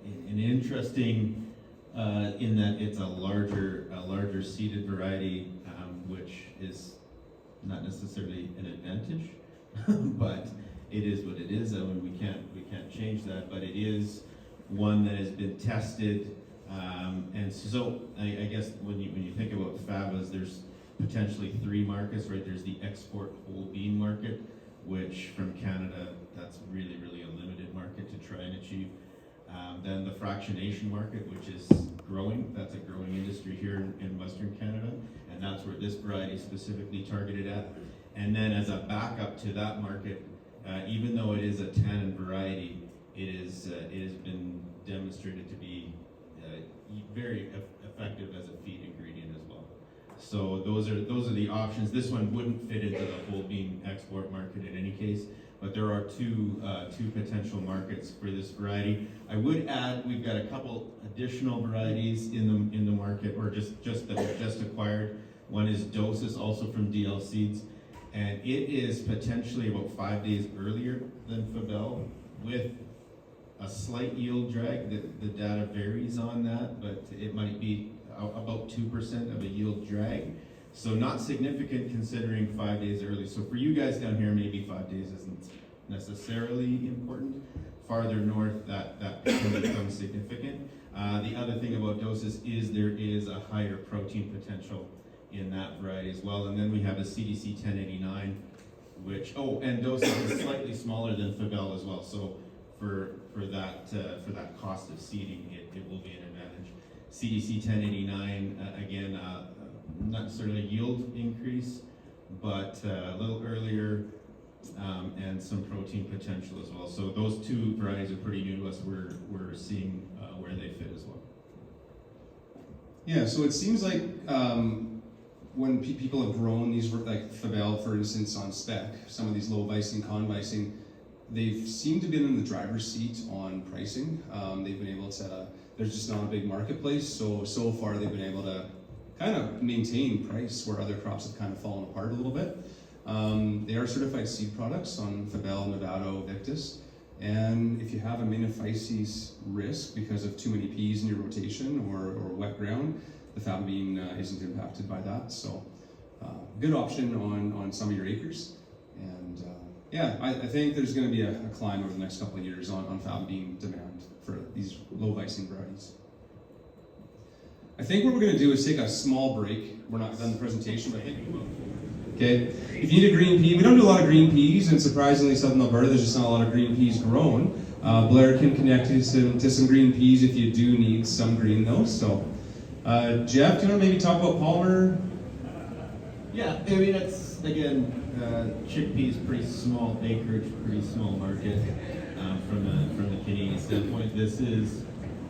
an interesting in that it's a larger seeded variety, which is not necessarily an advantage, but it is what it is. I mean, we can't change that, but it is one that has been tested, and so I guess when you think about favas, there's potentially 3 markets, right? There's the export whole bean market, which from Canada, that's really a limited market to try and achieve. Then the fractionation market, which is growing. That's a growing industry here in Western Canada, and that's where this variety is specifically targeted at. And then as a backup to that market, even though it is a tannin variety, it has been demonstrated to be very effective as a feed ingredient as well. So those are the options. This one wouldn't fit into the whole bean export market in any case, but there are two potential markets for this variety. I would add we've got a couple additional varieties in the market, or just that we've just acquired. One is Dosis, also from DL Seeds, and it is potentially about 5 days earlier than Fabel, with a slight yield drag. The data varies on that, but it might be about 2% of a yield drag. So not significant considering 5 days early. So for you guys down here, maybe 5 days isn't necessarily important. Farther north, that can become significant. The other thing about Dosis is there is a higher protein potential in that variety as well. And then we have a CDC 1089, which, and Dosis is slightly smaller than Fabel as well. So for that cost of seeding, it will be an advantage. CDC 1089, again, not necessarily a yield increase, but a little earlier, and some protein potential as well. So those two varieties are pretty new to us. We're seeing where they fit as well. Yeah, so it seems like when people have grown these, like Fabel, for instance, on spec, some of these low vicing, con vicing, they've seemed to be in the driver's seat on pricing. They've been able to, there's just not a big marketplace, so far they've been able to kind of maintain price where other crops have kind of fallen apart a little bit. They are certified seed products on Fabel, Nevado, Victus, and if you have a minophyces risk because of too many peas in your rotation or wet ground, the faba bean isn't impacted by that. So good option on some of your acres. And yeah, I think there's going to be a climb over the next couple of years on faba bean demand for these low vicing varieties. I think what we're going to do is take a small break. We're not done the presentation, but I think we will. Okay, if you need a green pea, we don't do a lot of green peas, and surprisingly, Southern Alberta, there's just not a lot of green peas grown. Blair can connect you to some green peas if you do need some green though. So, Jeff, do you want to maybe talk about Palmer? Yeah, I mean, it's, again, chickpeas, pretty small acreage, pretty small market from the Canadian standpoint. This is,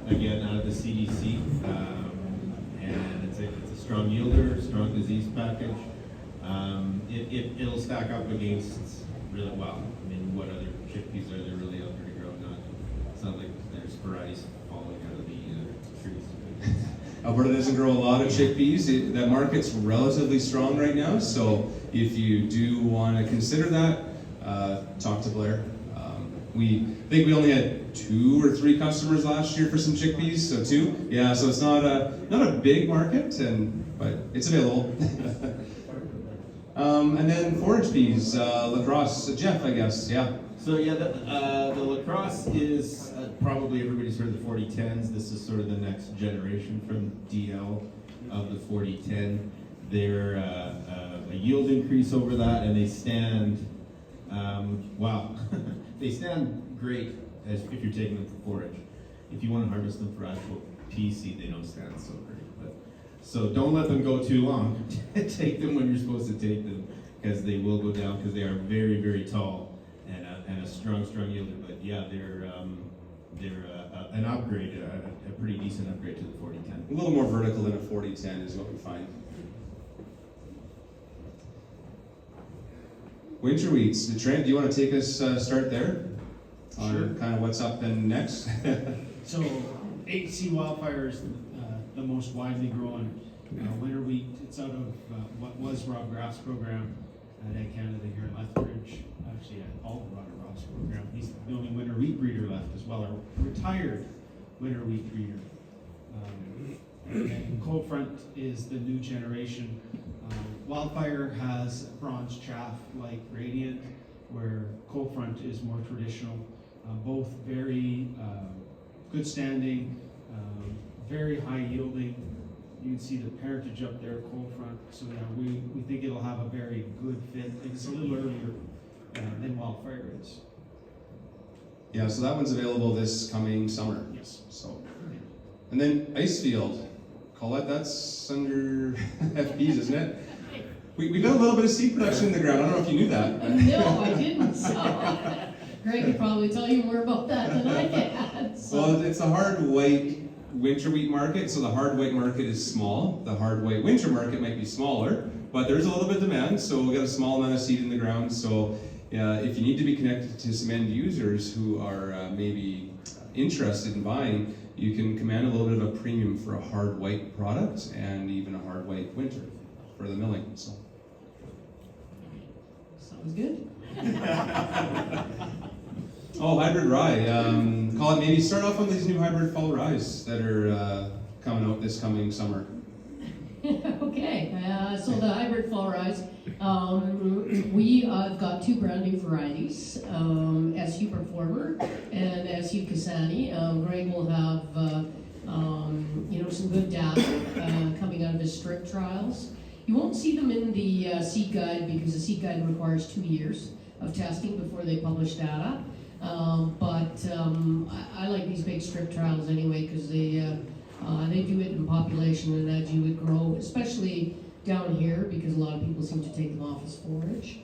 again, out of the CDC, and it's a strong yielder, strong disease package. It'll stack up against really well. I mean, what other chickpeas are there really out there to grow? It's not like there's varieties falling out of the trees. Alberta doesn't grow a lot of chickpeas. That market's relatively strong right now, so if you do want to consider that, talk to Blair. We think we only had 2 or 3 customers last year for some chickpeas, so 2. Yeah, so it's not a big market, but it's available. And then forage peas, lacrosse, Jeff, I guess, yeah. So yeah, the lacrosse is probably everybody's heard the 4010s. This is sort of the next generation from DL of the 4010. They're a yield increase over that, and they stand, wow, they stand great if you're taking them for forage. If you want to harvest them for actual pea seed, they don't stand so great. So don't let them go too long. Take them when you're supposed to take them, because they will go down, because they are very, very tall and a strong yielder. But yeah, they're an upgrade, a pretty decent upgrade to the 4010. A little more vertical than a 4010 is what we find. Winter wheats. Trent, do you want to take us start there? On Sure. kind of what's up and next? So 8C Wildfire is the most widely grown winter wheat. It's out of what was Rob Graff's program at Ag Canada here in Lethbridge. Actually, all of Rob Graff's program. He's the only winter wheat breeder left as well, a retired winter wheat breeder. And Cold Front is the new generation. Wildfire has bronze chaff-like gradient, where Cold Front is more traditional. Both very good standing, very high yielding. You can see the parentage up there, Cold Front. So yeah, we think it'll have a very good fit. It's a little earlier than Wildfire is. Yeah, so that one's available this coming summer. Yes. So And then Icefield, Colette, that's under FPs, isn't it? We've got a little bit of seed production in the ground. I don't know if you knew that. No, I didn't. So Greg could probably tell you more about that than I can. So. Well, it's a hard white winter wheat market, so the hard white market is small. The hard white winter market might be smaller, but there's a little bit of demand, so we've got a small amount of seed in the ground. So if you need to be connected to some end users who are maybe interested in buying, you can command a little bit of a premium for a hard white product and even a hard white winter for the milling. So. Sounds good. Oh, hybrid rye. Colin, maybe start off on these new hybrid fall ryes that are coming out this coming summer. Okay, so the hybrid fall ryes, we have got two brand new varieties, SU Performer and SU Kasani. Greg will have some good data coming out of his strip trials. You won't see them in the seed guide because the seed guide requires 2 years of testing before they publish data. But I like these big strip trials anyway because they do it in population and as you would grow, especially down here because a lot of people seem to take them off as forage.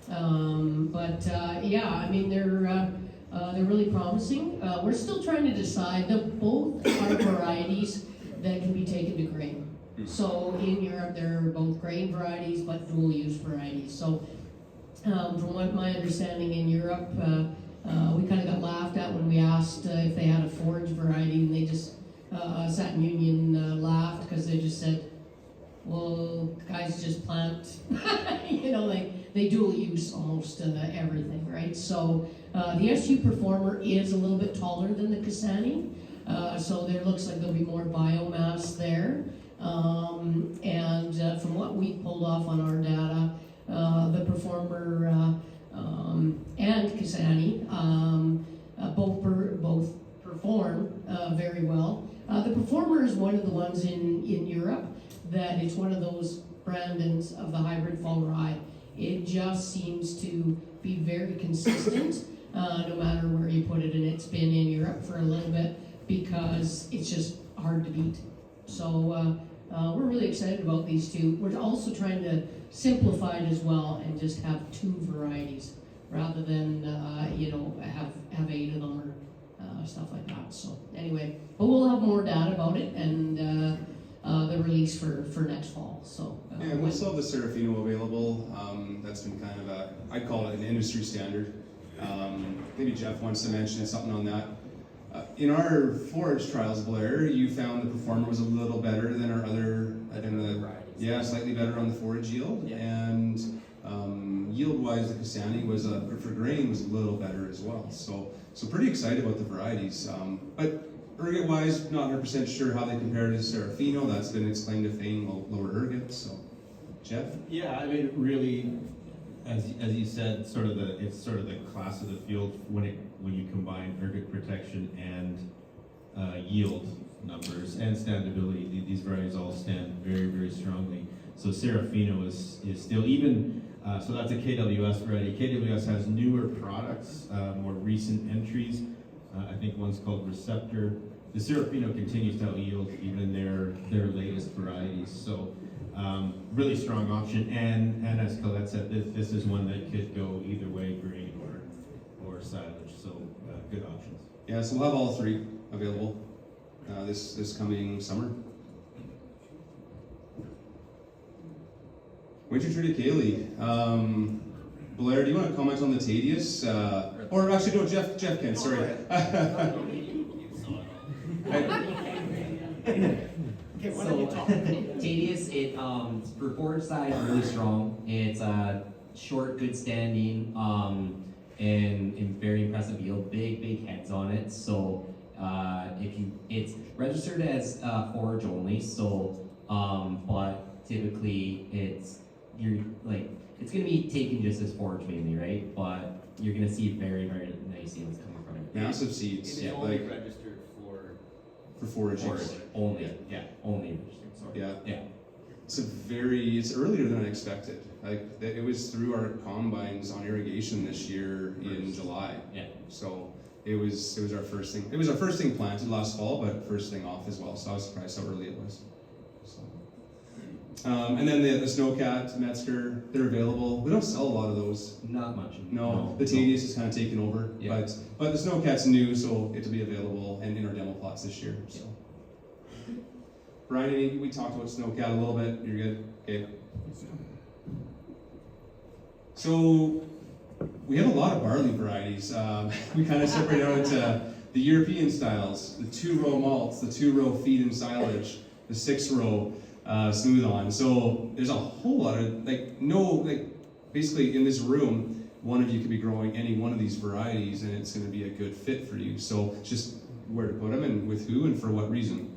Yeah, I mean they're really promising. We're still trying to decide. Both are varieties that can be taken to grain. So in Europe they're both grain varieties but dual use varieties. So from what my understanding in Europe. We kind of got laughed at when we asked if they had a forage variety, and they just, Satin Union laughed because they just said, well, guys just plant, they dual use almost everything, right? So the SU Performer is a little bit taller than the Kasani, so there looks like there'll be more biomass there. And from what we pulled off on our data, the Performer and Kasani both perform very well. The Performer is one of the ones in Europe that it's one of those Brandons of the hybrid fall rye. It just seems to be very consistent no matter where you put it, and it's been in Europe for a little bit because it's just hard to beat. So we're really excited about these two. We're also trying to simplify it as well and just have 2 varieties rather than have 8 of them or stuff like that. So anyway, but we'll have more data about it and the release for next fall. So yeah, we still have the Serafino available. That's been kind of I'd call it an industry standard. Maybe Jeff wants to mention something on that. In our forage trials, Blair, you found the Performer was a little better than our other, slightly better on the forage yield, and yield-wise, the Kasani was for grain was a little better as well. So pretty excited about the varieties. But ergot-wise, not 100% sure how they compare to Serafino. That's been its claim to fame, lower ergot. So, Jeff? Yeah, I mean, really, as you said, it's sort of the class of the field when you combine ergot protection and yield numbers and standability. These varieties all stand very, very strongly. So Serafino is still even. So that's a KWS variety. KWS has newer products, more recent entries. I think one's called Receptor. The Serafino continues to out-yield even their latest varieties. So really strong option. And as Colette said, this is one that could go either way, grain or silage. So good options. Yeah, so we'll have all 3 available this coming summer. Winter triticale. Blair, do you want to comment on the Tadius? Or actually, no, Jeff can, sorry. Tadius, for forage side, really strong. It's short, good standing, and very impressive yield. Big heads on it. So it's registered as forage only. So, but typically it's going to be taken just as forage mainly, right? But you're going to see very, very nice yields coming from it. Massive seeds. It is only registered for forage. Only. Yeah. Only registered. Sorry. Yeah. Yeah. It's earlier than I expected. It was through our combines on irrigation this year in July. Yeah. So it was our first thing. It was our first thing planted last fall, but first thing off as well. So I was surprised how early it was. So. And then the Snowcat, Metzger, they're available. We don't sell a lot of those. Not much. No, the Tadius is kind of taken over, Yeah. but the Snowcat's new, so it'll be available and in our demo plots this year. So. Brian, we talked about Snowcat a little bit. You're good? Okay. So we have a lot of barley varieties. We kind of separate out into the European styles, the 2-row malts, the 2-row feed and silage, the 6-row smooth on. So there's a whole lot of basically in this room, one of you could be growing any one of these varieties, and it's going to be a good fit for you. So just where to put them and with who and for what reason.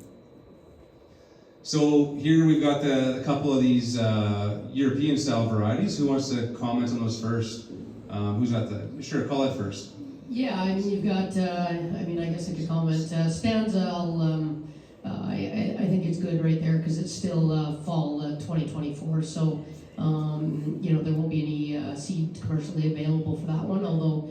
So here we've got a couple of these European style varieties. Who wants to comment on those first? Who's got the? Sure, call it first. Yeah, I mean, you've got, I guess I could comment. Stanza, I think it's good right there because it's still fall 2024. So, there won't be any seed commercially available for that one, although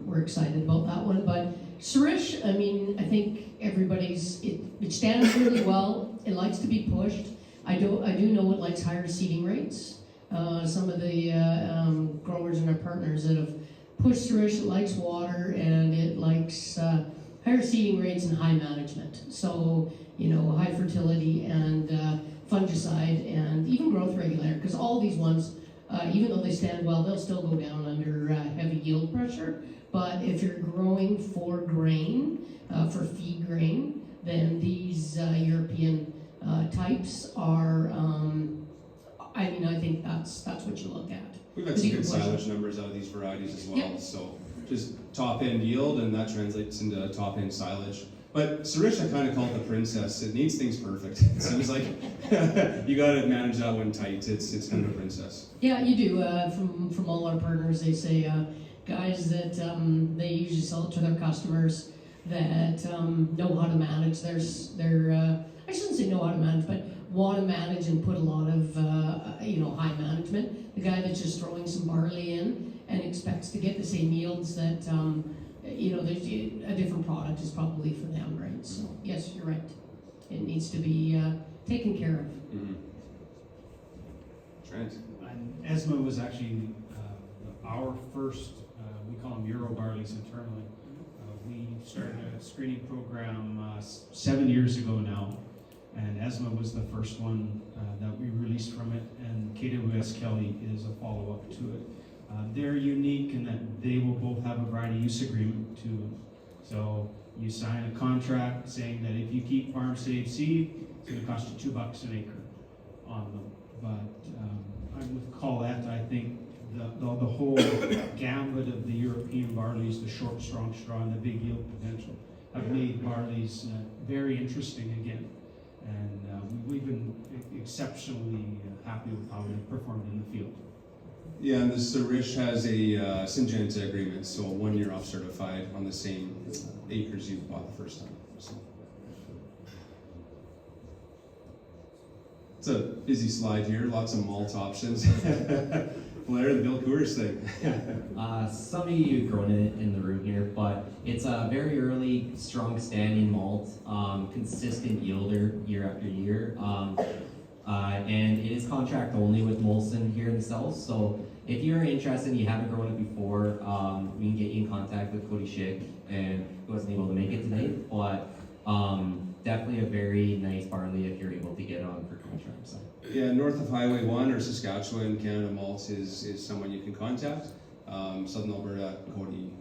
we're excited about that one. But Surish, I mean, I think it stands really well. It likes to be pushed. I do know it likes higher seeding rates. Some of the growers and our partners that have pushed Surish, it likes water and it likes higher seeding rates and high management. So, high fertility and fungicide and even growth regulator, because all these ones, even though they stand well, they'll still go down under heavy yield pressure. But if you're growing for grain, for feed grain, then these European types are, I think that's what you look at. We've had some good silage numbers out of these varieties as well. Yep. So just top end yield, and that translates into top end silage. But Surish, I kind of call it the princess. It needs things perfect. It seems like you got to manage that one tight. It's kind of a princess. Yeah, you do. From all our partners, they say guys that they usually sell it to their customers that know how to manage their I shouldn't say know how to manage, but want to manage and put a lot of high management. The guy that's just throwing some barley in and expects to get the same yields that there's a different product is probably for them, right? So yes, you're right. It needs to be taken care of. Mm-hmm. Trent. And ESMA was actually our first, we call them Euro barleys internally. We started a screening program 7 years ago now, and ESMA was the first one that we released from it, and KWS Kelly is a follow-up to it. They're unique in that they will both have a variety use agreement to them. So you sign a contract saying that if you keep farm safe seed, it's going to cost you $2 an acre on them. But I would call that, I think, the whole gambit of the European barleys, the short, strong straw, and the big yield potential, have made barleys very interesting again. And we've been exceptionally happy with how they've performed in the field. Yeah, and the Surish has a Syngenta agreement, so 1 year off certified on the same acres you bought the first time. So. It's a busy slide here, lots of malt options. Blair, the Bill Coors thing. Some of you have grown it in the room here, but it's a very early, strong standing malt, consistent yielder year after year. And it is contract only with Molson here in the south. So if you're interested and you haven't grown it before, we can get you in contact with Cody Schick, and he wasn't able to make it today, but definitely a very nice barley if you're able to get on for contract. So. Yeah, north of Highway 1 or Saskatchewan, Canada Malts is someone you can contact. Southern Alberta, Cody.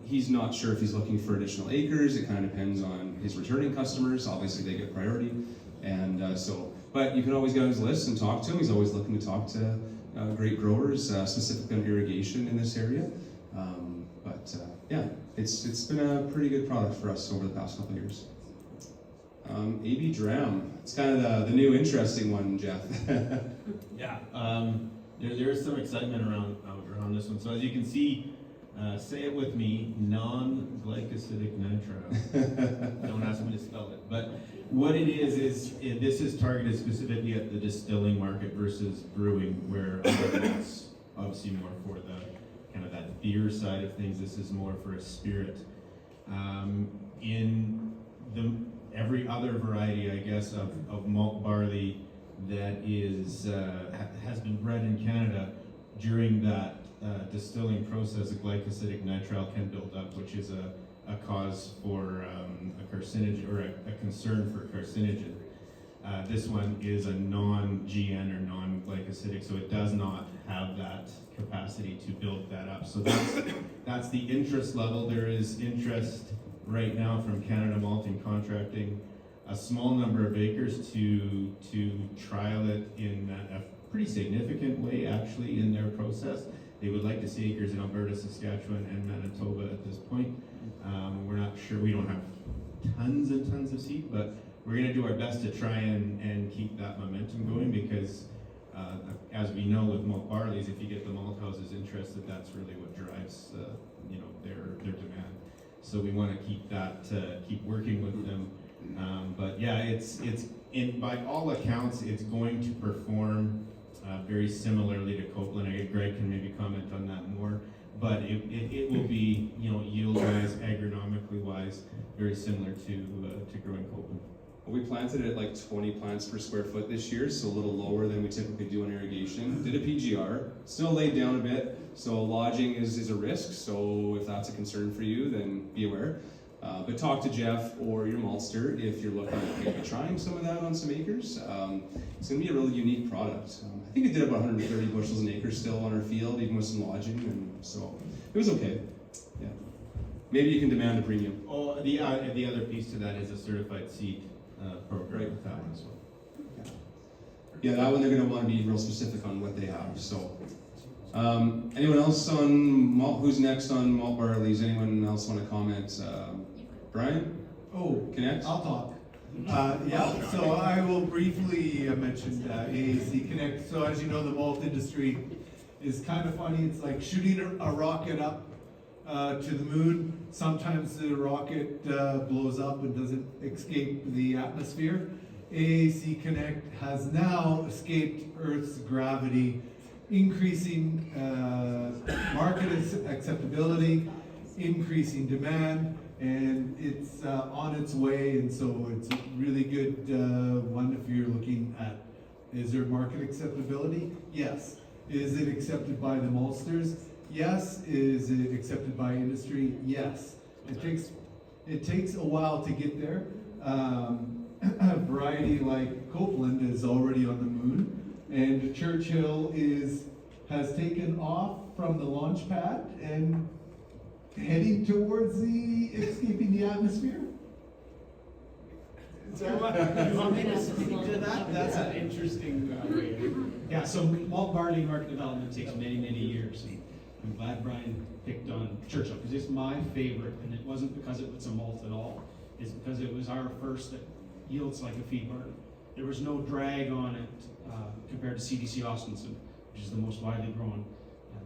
He's not sure if he's looking for additional acres. It kind of depends on his returning customers. Obviously, they get priority. And but you can always get on his list and talk to him. He's always looking to talk to great growers, specifically on irrigation in this area. Yeah, it's been a pretty good product for us over the past couple of years. AB Dram, it's kind of the new interesting one, Jeff. Yeah, there's some excitement around this one. So as you can see, say it with me, non-glycosidic nitro. Don't ask me to spell it. But what it is this is targeted specifically at the distilling market versus brewing, where it's obviously more for kind of that beer side of things. This is more for a spirit. In every other variety, I guess, of malt barley that has been bred in Canada, during that distilling process, a glycosidic nitrile can build up, which is a cause for a carcinogen, or a concern for carcinogen. This one is a non-GN or non-glycosidic, so it does not have that capacity to build that up. So that's the interest level. There is interest right now from Canada Malt in contracting a small number of acres to trial it in a pretty significant way, actually, in their process. They would like to see acres in Alberta, Saskatchewan, and Manitoba at this point. We're not sure, we don't have tons and tons of seed, but we're going to do our best to try and keep that momentum going, because as we know with malt barleys, if you get the malt houses interested, that's really what drives their demand. So we want to keep working with them. But yeah, it's by all accounts, it's going to perform very similarly to Copeland. Greg can maybe comment on that more, but it will be, yield-wise, agronomically wise, very similar to growing Copeland. We planted at like 20 plants per square foot this year, so a little lower than we typically do on irrigation. Did a PGR, still laid down a bit, so lodging is a risk, so if that's a concern for you, then be aware. But talk to Jeff or your maltster if you're looking at maybe trying some of that on some acres. It's going to be a really unique product. I think it did about 130 bushels an acre still on our field, even with some lodging, and so it was okay. Yeah, maybe you can demand a premium. Oh, the other piece to that is a certified seed program with that one as well. Yeah, that one they're going to want to be real specific on what they have. So, anyone else on malt? Who's next on malt barleys? Anyone else want to comment? Brian? Oh, Connect? I'll talk. Yeah, so I will briefly mention AAC Connect. So as you know, the malt industry is kind of funny. It's like shooting a rocket up to the moon. Sometimes the rocket blows up and doesn't escape the atmosphere. AAC Connect has now escaped Earth's gravity, increasing market acceptability, increasing demand, and it's on its way. And so it's a really good one if you're looking at, is there market acceptability? Yes. Is it accepted by the maltsters? Yes. Is it accepted by industry? Yes. It takes a while to get there. A variety like Copeland is already on the moon, and Churchill has taken off from the launch pad and heading towards the escaping the atmosphere. You want me to speak to that? That's an interesting way. Yeah, so malt barley market development takes many, many years. I'm glad Brian picked on Churchill, because it's my favorite, and it wasn't because it was a malt at all. It's because it was our first that yields like a feed barley. There was no drag on it compared to CDC Austinson, which is the most widely grown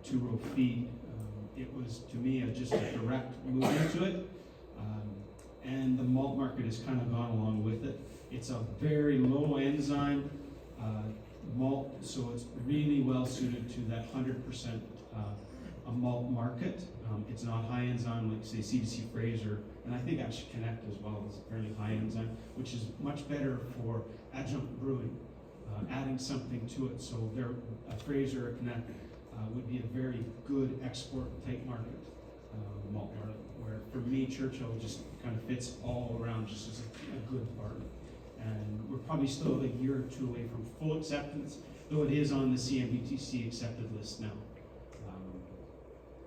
two-row feed. It was, to me, just a direct move into it. And the malt market has kind of gone along with it. It's a very low enzyme malt, so it's really well suited to that 100% a malt market. It's not high enzyme like, say, CDC Fraser, and I think actually Connect as well is fairly high enzyme, which is much better for adjunct brewing, adding something to it. So a Fraser or Connect would be a very good export type market malt barley, where for me Churchill just kind of fits all around just as a good barley. And we're probably still a year or two away from full acceptance, though it is on the CMBTC accepted list now.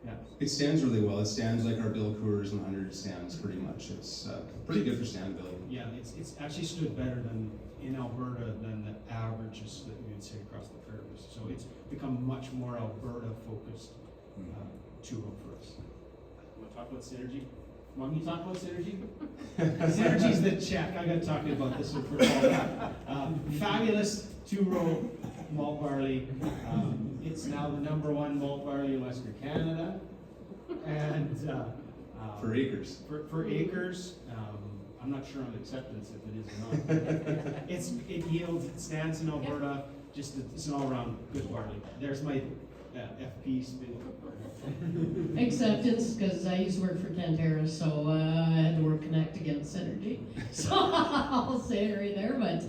Yeah. It stands really well. It stands like our Bill Coors 100 stands pretty much. It's pretty good for standability. Yeah, it's actually stood better than in Alberta than the averages that we would say across the prairies. So it's become much more Alberta focused two-row for us. Want to talk about synergy? Want me to talk about synergy? Synergy's the check. I got to talk about this one for all. Fabulous two-row malt barley. It's now the #1 malt barley in Western Canada, and For acres. For acres, I'm not sure on acceptance if it is or not. It yields. It stands in Alberta. Just it's an all-around good barley. There's my FP spin. Acceptance, because I used to work for Cantera, so I had to work Connect against Synergy. So I'll say it right there. But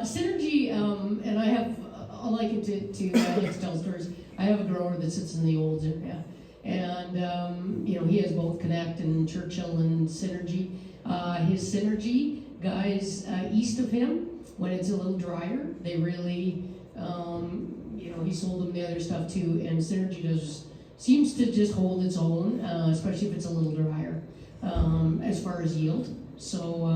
Synergy, and I have, I'll liken it to Nextel stores. I have a grower that sits in the Olds area, and he has both Connect and Churchill and Synergy. His Synergy guys east of him, when it's a little drier, they really, he sold them the other stuff too, and Synergy seems to just hold its own, especially if it's a little drier, as far as yield. So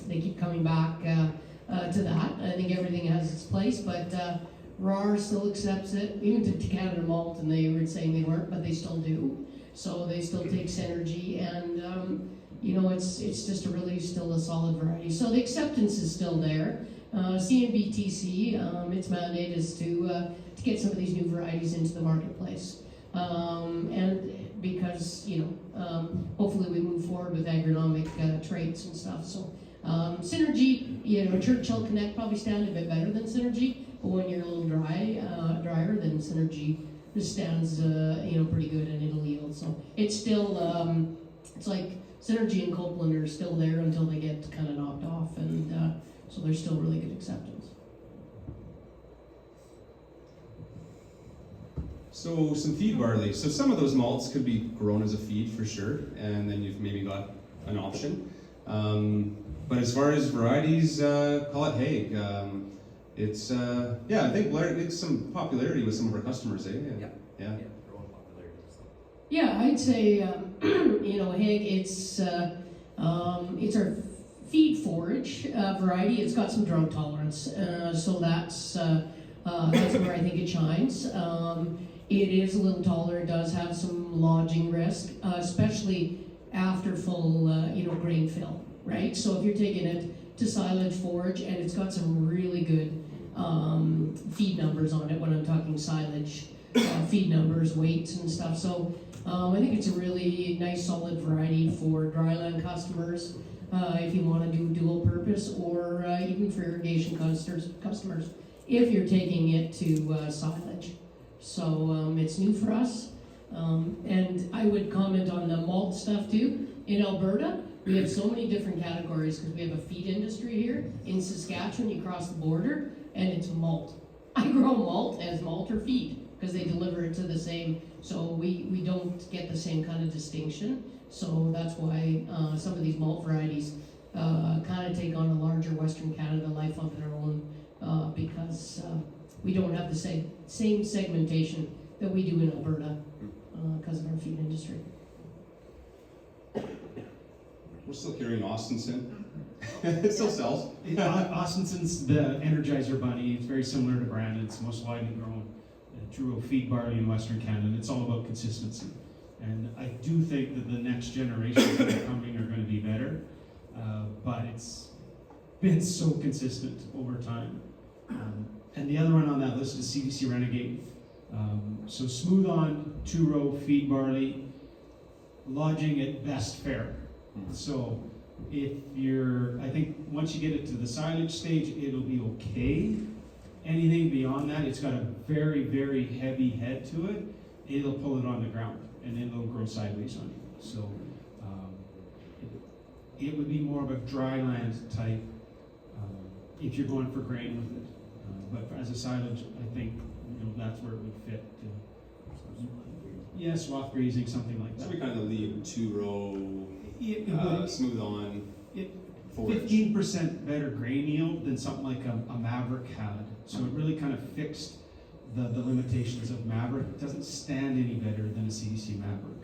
they keep coming back to that. I think everything has its place, but RAR still accepts it, even to Canada Malt, and they were saying they weren't, but they still do. So they still take Synergy, and it's just still a solid variety. So the acceptance is still there. CNBTC, its mandate is to get some of these new varieties into the marketplace. And because, hopefully we move forward with agronomic traits and stuff. So Synergy, Churchill Connect probably stand a bit better than Synergy, but when you're a little drier, then Synergy stands, pretty good and it'll yield. So it's still, it's like Synergy and Copeland are still there until they get kind of knocked off, and so there's still really good acceptance. So some feed barley. So some of those malts could be grown as a feed for sure, and then you've maybe got an option. But as far as varieties, call it Hague. It's I think it's some popularity with some of our customers, eh? Yeah. Growing popularity. So. Yeah, I'd say Hague. It's our feed forage variety. It's got some drought tolerance, so that's where I think it shines. It is a little taller. It does have some lodging risk, especially after full, grain fill, right? So if you're taking it to silage forage, and it's got some really good feed numbers on it when I'm talking silage feed numbers, weights, and stuff. So I think it's a really nice, solid variety for dryland customers. If you want to do dual purpose, or even for irrigation customers, if you're taking it to silage. So it's new for us. And I would comment on the malt stuff too. In Alberta, we have so many different categories because we have a feed industry here. In Saskatchewan, you cross the border and it's malt. I grow malt as malt or feed because they deliver it to the same, so we don't get the same kind of distinction. So that's why some of these malt varieties kind of take on a larger Western Canada life of their own because we don't have the same segmentation that we do in Alberta because of our feed industry. We're still carrying Austinson. It still sells. Austenson's the Energizer Bunny. It's very similar to Brandon. It's most widely grown true feed barley in Western Canada. It's all about consistency. And I do think that the next generations that are coming are going to be better. But it's been so consistent over time. And the other one on that list is CDC Renegade. So smooth on, 2-row feed barley, lodging at best fair. So if I think once you get it to the silage stage, it'll be okay. Anything beyond that, it's got a very, very heavy head to it. It'll pull it on the ground, and then it'll grow sideways on you. So it would be more of a dry land type if you're going for grain with it. But as a silage, I think that's where it would fit. Swath grazing, something like that. So we kind of leave 2-row, smooth on. 15% better grain yield than something like a Maverick had. So it really kind of fixed the limitations of Maverick. It doesn't stand any better than a CDC Maverick.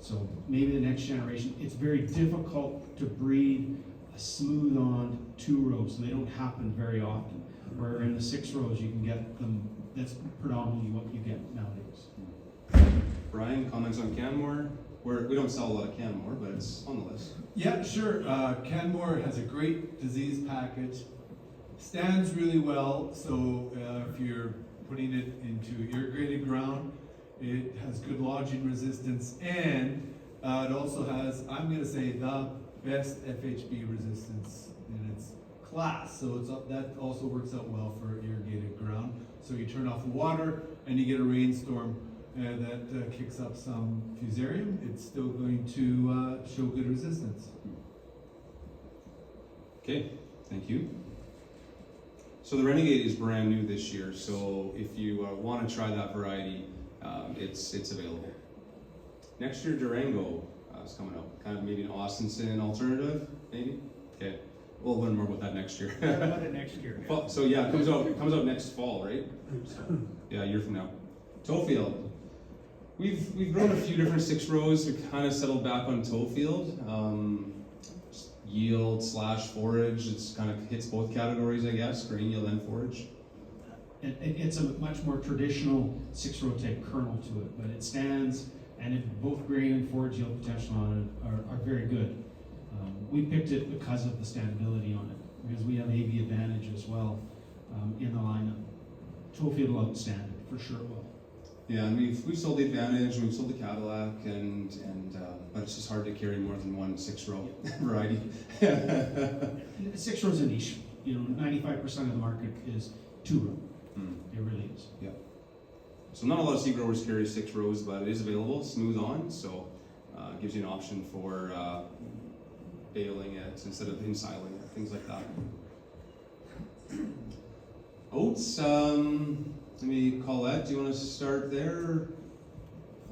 So maybe the next generation, it's very difficult to breed a smooth on 2-rows. They don't happen very often. Where in the 6 rows you can get them, that's predominantly what you get nowadays. Brian, comments on Canmore? We don't sell a lot of Canmore, but it's on the list. Yeah, sure. Canmore has a great disease package. Stands really well, so if you're putting it into irrigated ground, it has good lodging resistance, and it also has, I'm going to say, the best FHB resistance in its class. So that also works out well for irrigated ground. So you turn off the water and you get a rainstorm, that kicks up some fusarium, it's still going to show good resistance. Okay, thank you. So the Renegade is brand new this year, so if you want to try that variety, it's available. Next year, Durango is coming up. Kind of maybe an Austinson alternative, maybe? Okay, we'll learn more about that next year. What about it next year? Well, so yeah, it comes out next fall, right? Yeah, a year from now. Toefield. We've grown a few different 6 rows. We kind of settled back on Toefield. Yield / forage. It's kind of hits both categories, I guess, grain yield and forage. It's a much more traditional 6-row type kernel to it, but it stands, and both grain and forage yield potential on it are very good. We picked it because of the standability on it, because we have AV advantage as well in the lineup. Toefield will outstand it, for sure will. Yeah, and we've sold the Advantage, we've sold the Cadillac, and but it's just hard to carry more than one 6-row variety. 6-row is a niche. 95% of the market is 2-row. It really is. Yeah. So not a lot of seed growers carry 6 rows, but it is available, smooth on, so it gives you an option for baling it instead of ensiling it, things like that. Oats, maybe Colette, do you want to start there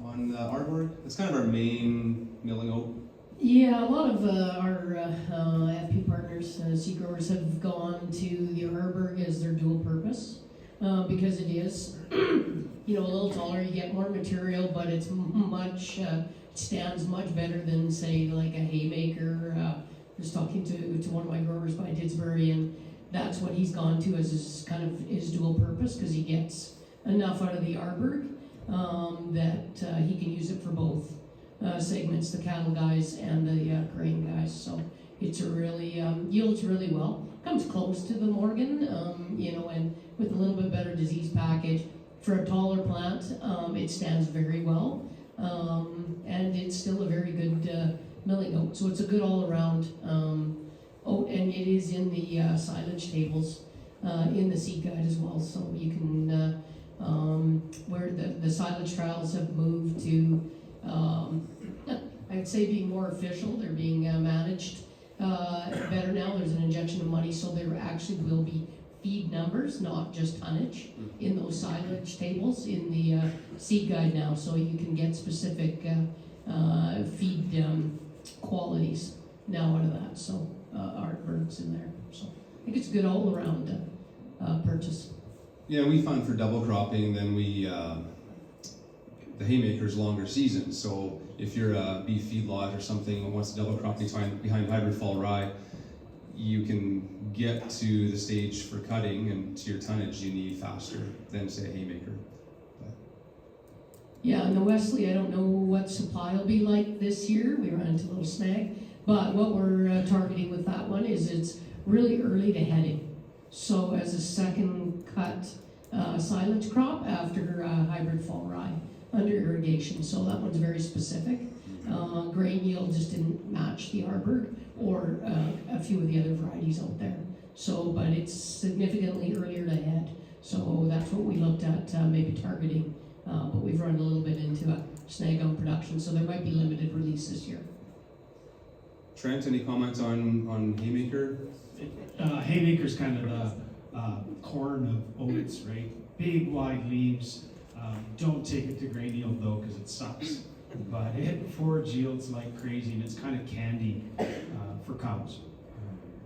on the artwork? It's kind of our main milling oat. Yeah, a lot of our FP partners, seed growers, have gone to the Arborg as their dual purpose because it is, a little taller. You get more material, but it's much it stands much better than, say, like a haymaker. I was talking to one of my growers by Didsbury, and that's what he's gone to as his dual purpose, because he gets enough out of the Arborg that he can use it for both segments, the cattle guys and the grain guys. So it's a really yields really well. Comes close to the Morgan, and with a little bit better disease package. For a taller plant, it stands very well, and it's still a very good milling oat. So it's a good all-around oat, and it is in the silage tables in the seed guide as well. So you can where the silage trials have moved to, I'd say, being more official. They're being managed better now. There's an injection of money, so there actually will be feed numbers, not just tonnage, in those silage tables in the seed guide now, so you can get specific feed qualities now out of that. So Artberg's in there. So I think it's a good all-around purchase. Yeah, we find for double cropping, then the haymaker's longer season. So if you're a beef feedlot or something and wants to double crop behind hybrid fall rye, you can get to the stage for cutting and to your tonnage you need faster than, say, a haymaker. Yeah, and the Wesley, I don't know what supply will be like this year. We ran into a little snag, but what we're targeting with that one is it's really early to heading. So as a second cut silage crop after hybrid fall rye under irrigation. So that one's very specific. Grain yield just didn't match the Arborg or a few of the other varieties out there. So, but it's significantly earlier to head. So that's what we looked at maybe targeting. But we've run a little bit into a snag on production, so there might be limited release this year. Trent, any comments on haymaker? Haymaker's kind of the corn of oats, right? Big wide leaves. Don't take it to grain yield though, because it sucks. But it forage yields like crazy, and it's kind of candy for cows.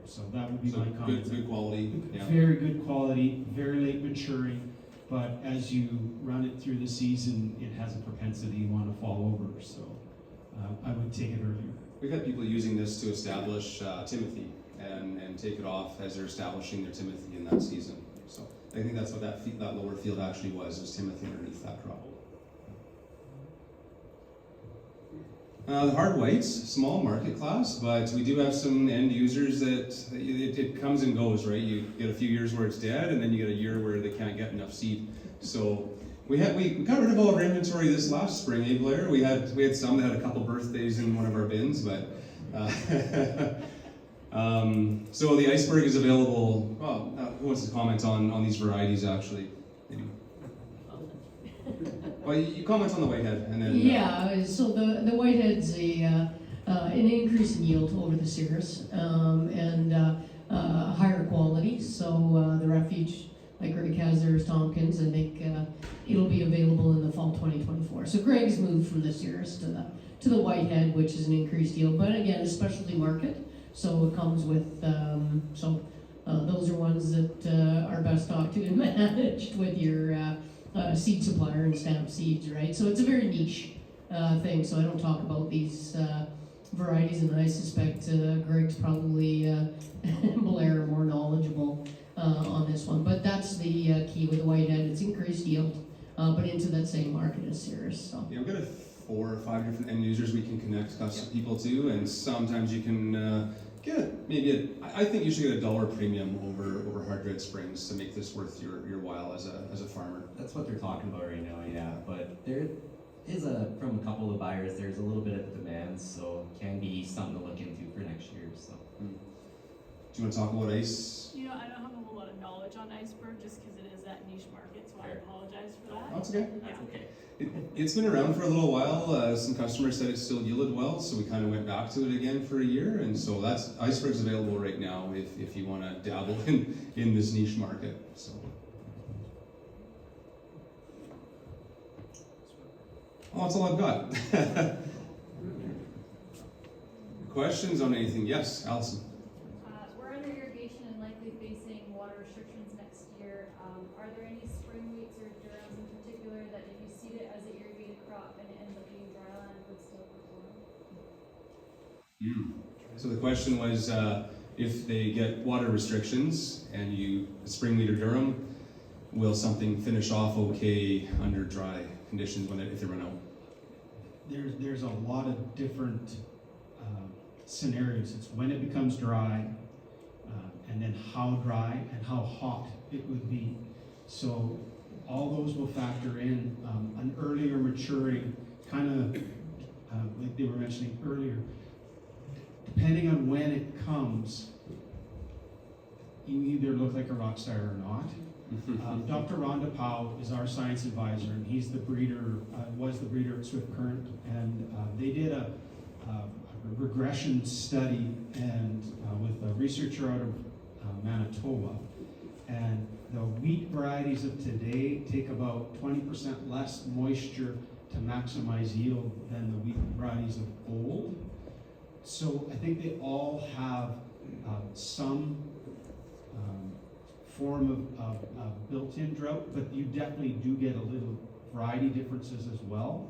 So that would be my comment. Good quality. Yeah. Very good quality, very late maturing, but as you run it through the season, it has a propensity to want to fall over. So I would take it earlier. We've had people using this to establish Timothy and take it off as they're establishing their Timothy in that season. So I think that's what that lower field actually was Timothy underneath that crop. The hard whites, small market class, but we do have some end users that it comes and goes, right? You get a few years where it's dead, and then you get a year where they can't get enough seed. So we got rid of all our inventory this last spring, eh, Blair? We had some that had a couple birthdays in one of our bins, but so the iceberg is available. Well, who wants to comment on these varieties actually? Maybe. Well, you comment on the whitehead, and then Yeah, so the whitehead's an increase in yield over the Cirrus, and higher quality. So the refuge, like Greg has theirs, Tompkins, I think it'll be available in the fall 2024. So Greg's moved from the Cirrus to the whitehead, which is an increased yield, but again, a specialty market. So it comes with those are ones that are best talked to and managed with your seed supplier and Stamp Seeds, right? So it's a very niche thing. So I don't talk about these varieties, and I suspect Greg's probably Blair more knowledgeable on this one. But that's the key with the whitehead. It's increased yield, but into that same market as Cirrus. So. yeah, we've got 4 or 5 different end users we can connect people to, and sometimes you can get maybe I think you should get $1 premium over Hard Red Springs to make this worth your while as a farmer. That's what they're talking about right now, yeah. But there is from a couple of buyers, there's a little bit of demand, so it can be something to look into for next year. So. Do you want to talk about ice? You know, I don't have a whole lot of knowledge on iceberg just because it is that niche market, so I Fair. apologize for that. That's okay. That's okay. It's been around for a little while. Some customers said it still yielded well, so we kind of went back to it again for a year, and so that's iceberg's available right now if you want to dabble in this niche market. So. Well, that's all I've got. Questions on anything? Yes, Allison. We're under irrigation and likely facing water restrictions next year. Are there any spring wheats or durums in particular that if you seed it as an irrigated crop and it ends up being dryland would still perform? So the question was, if they get water restrictions and spring wheat or durum, will something finish off okay under dry conditions if they run out? There's a lot of different scenarios. It's when it becomes dry, and then how dry and how hot it would be. So all those will factor in. An earlier maturing, kind of like they were mentioning earlier, depending on when it comes, you either look like a rock star or not. Dr. Rhonda Powell is our science advisor, and he's the breeder, was the breeder at Swift Current, and they did a regression study and with a researcher out of Manitoba, and the wheat varieties of today take about 20% less moisture to maximize yield than the wheat varieties of old. So I think they all have some form of built-in drought, but you definitely do get a little variety differences as well.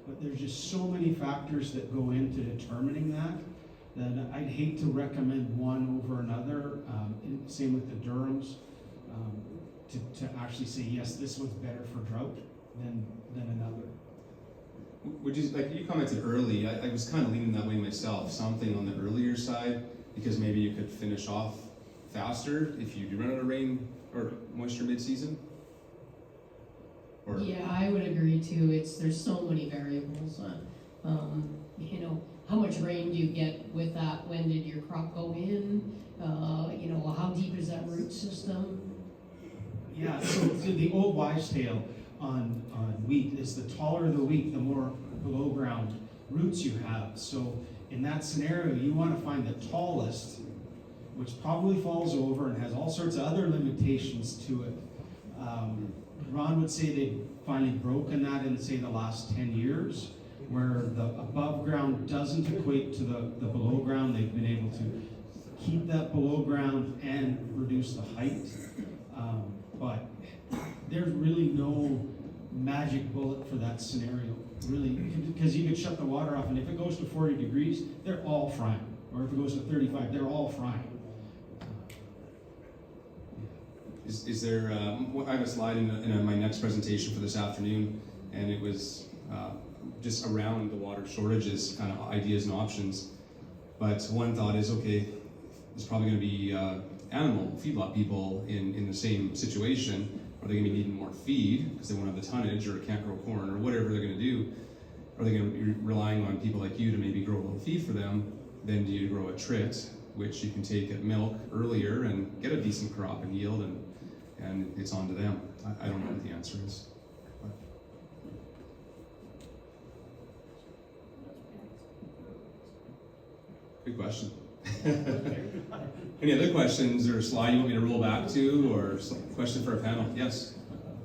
But there's just so many factors that go into determining that I'd hate to recommend one over another. Same with the durums, to actually say yes, this one's better for drought than another. Would you, like you commented early, I was kind of leaning that way myself, something on the earlier side, because maybe you could finish off faster if you do run out of rain or moisture mid-season? Or Yeah, I would agree too. There's so many variables. How much rain do you get with that? When did your crop go in? How deep is that root system? Yeah, so the old wives' tale on wheat is the taller the wheat, the more below ground roots you have. So in that scenario, you want to find the tallest, which probably falls over and has all sorts of other limitations to it. Ron would say they've finally broken that in, say, the last 10 years, where the above ground doesn't equate to the below ground. They've been able to keep that below ground and reduce the height. But there's really no magic bullet for that scenario, really, because you could shut the water off, and if it goes to 40 degrees, they're all frying. Or if it goes to 35, they're all frying. is there, I have a slide in my next presentation for this afternoon, and it was just around the water shortages, kind of ideas and options. But one thought is, okay, there's probably going to be animal feedlot people in the same situation. Are they going to be needing more feed because they won't have the tonnage or can't grow corn or whatever they're going to do? Are they going to be relying on people like you to maybe grow a little feed for them? Then do you grow a trit, which you can take at milk earlier and get a decent crop and yield, and it's on to them. I don't know what the answer is. Good question. Any other questions or slide you want me to roll back to, or some question for a panel? Yes?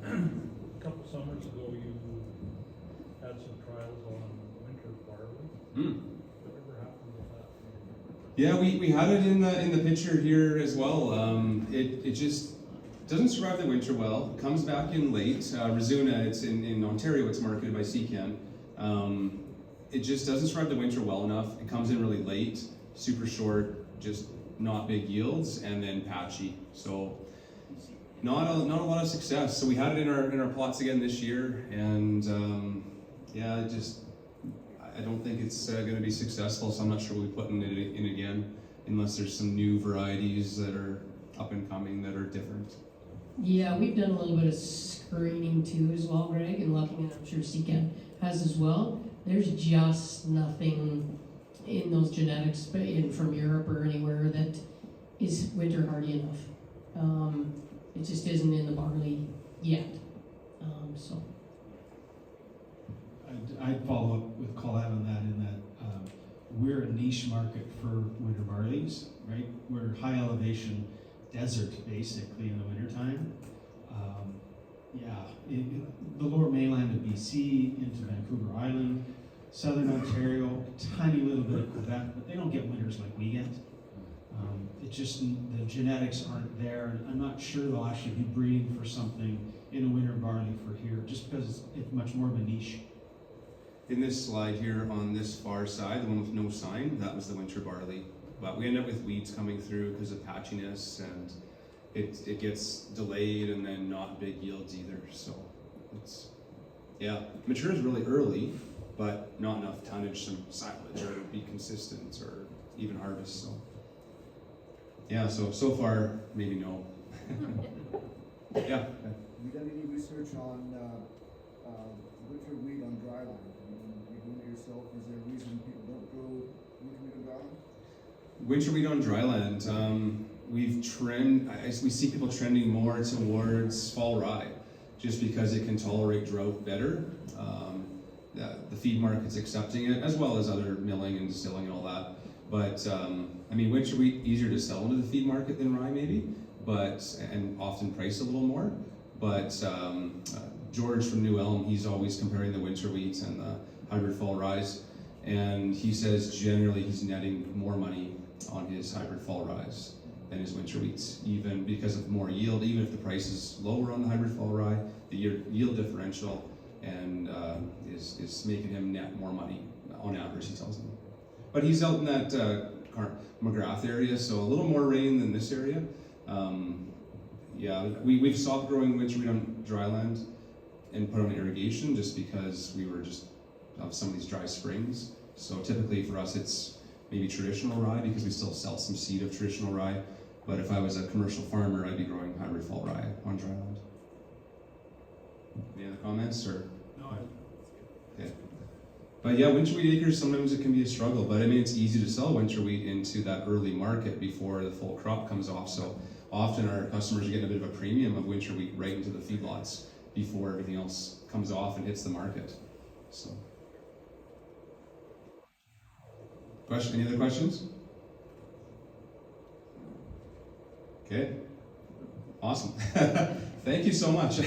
A couple summers ago, you had some trials on winter barley. Whatever happened with that? Yeah, we had it in the picture here as well. It just doesn't survive the winter well. It comes back in late. Rizuna, it's in Ontario, it's marketed by CCAN. It just doesn't survive the winter well enough. It comes in really late, super short, just not big yields, and then patchy. So not a lot of success. So we had it in our plots again this year, and yeah, I don't think it's going to be successful. So I'm not sure we'll be putting it in again, unless there's some new varieties that are up and coming that are different. Yeah, we've done a little bit of screening too as well, Greg, and looking, and I'm sure CCAN has as well. There's just nothing in those genetics from Europe or anywhere that is winter hardy enough. It just isn't in the barley yet. So I'd follow up with Colette on that, in that we're a niche market for winter barleys, right? We're high elevation desert basically in the wintertime. The lower mainland of BC into Vancouver Island, southern Ontario, a tiny little bit of Quebec, but they don't get winters like we get. It just, the genetics aren't there, and I'm not sure they'll actually be breeding for something in a winter barley for here, just because it's much more of a niche. In this slide here on this far side, the one with no sign, that was the winter barley. But we end up with weeds coming through because of patchiness, and it gets delayed and then not big yields either. So it's, yeah, matures really early, but not enough tonnage, some silage, or be consistent, or even harvest. So yeah, so far maybe no. Yeah. Have you done any research on winter wheat on dry land? You're doing it yourself. Is there a reason people don't grow winter wheat on dry land? Winter wheat on dry land. We see people trending more towards fall rye, just because it can tolerate drought better. The feed market's accepting it, as well as other milling and distilling and all that. But winter wheat easier to sell into the feed market than rye maybe, and often priced a little more. But George from New Elm, he's always comparing the winter wheat and the hybrid fall ryes, and he says generally he's netting more money on his hybrid fall ryes than his winter wheats, even because of more yield. Even if the price is lower on the hybrid fall rye, the yield differential and is making him net more money on average, he tells me. But he's out in that McGrath area, so a little more rain than this area. We've stopped growing winter wheat on dry land and put on irrigation just because we were just of some of these dry springs. So typically for us it's maybe traditional rye, because we still sell some seed of traditional rye. But if I was a commercial farmer, I'd be growing hybrid fall rye on dry land. Any other comments, or? No, okay. But yeah, winter wheat acres, sometimes it can be a struggle, but it's easy to sell winter wheat into that early market before the full crop comes off. So often our customers are getting a bit of a premium of winter wheat right into the feedlots before everything else comes off and hits the market. So, any other questions? Okay, awesome. Thank you so much.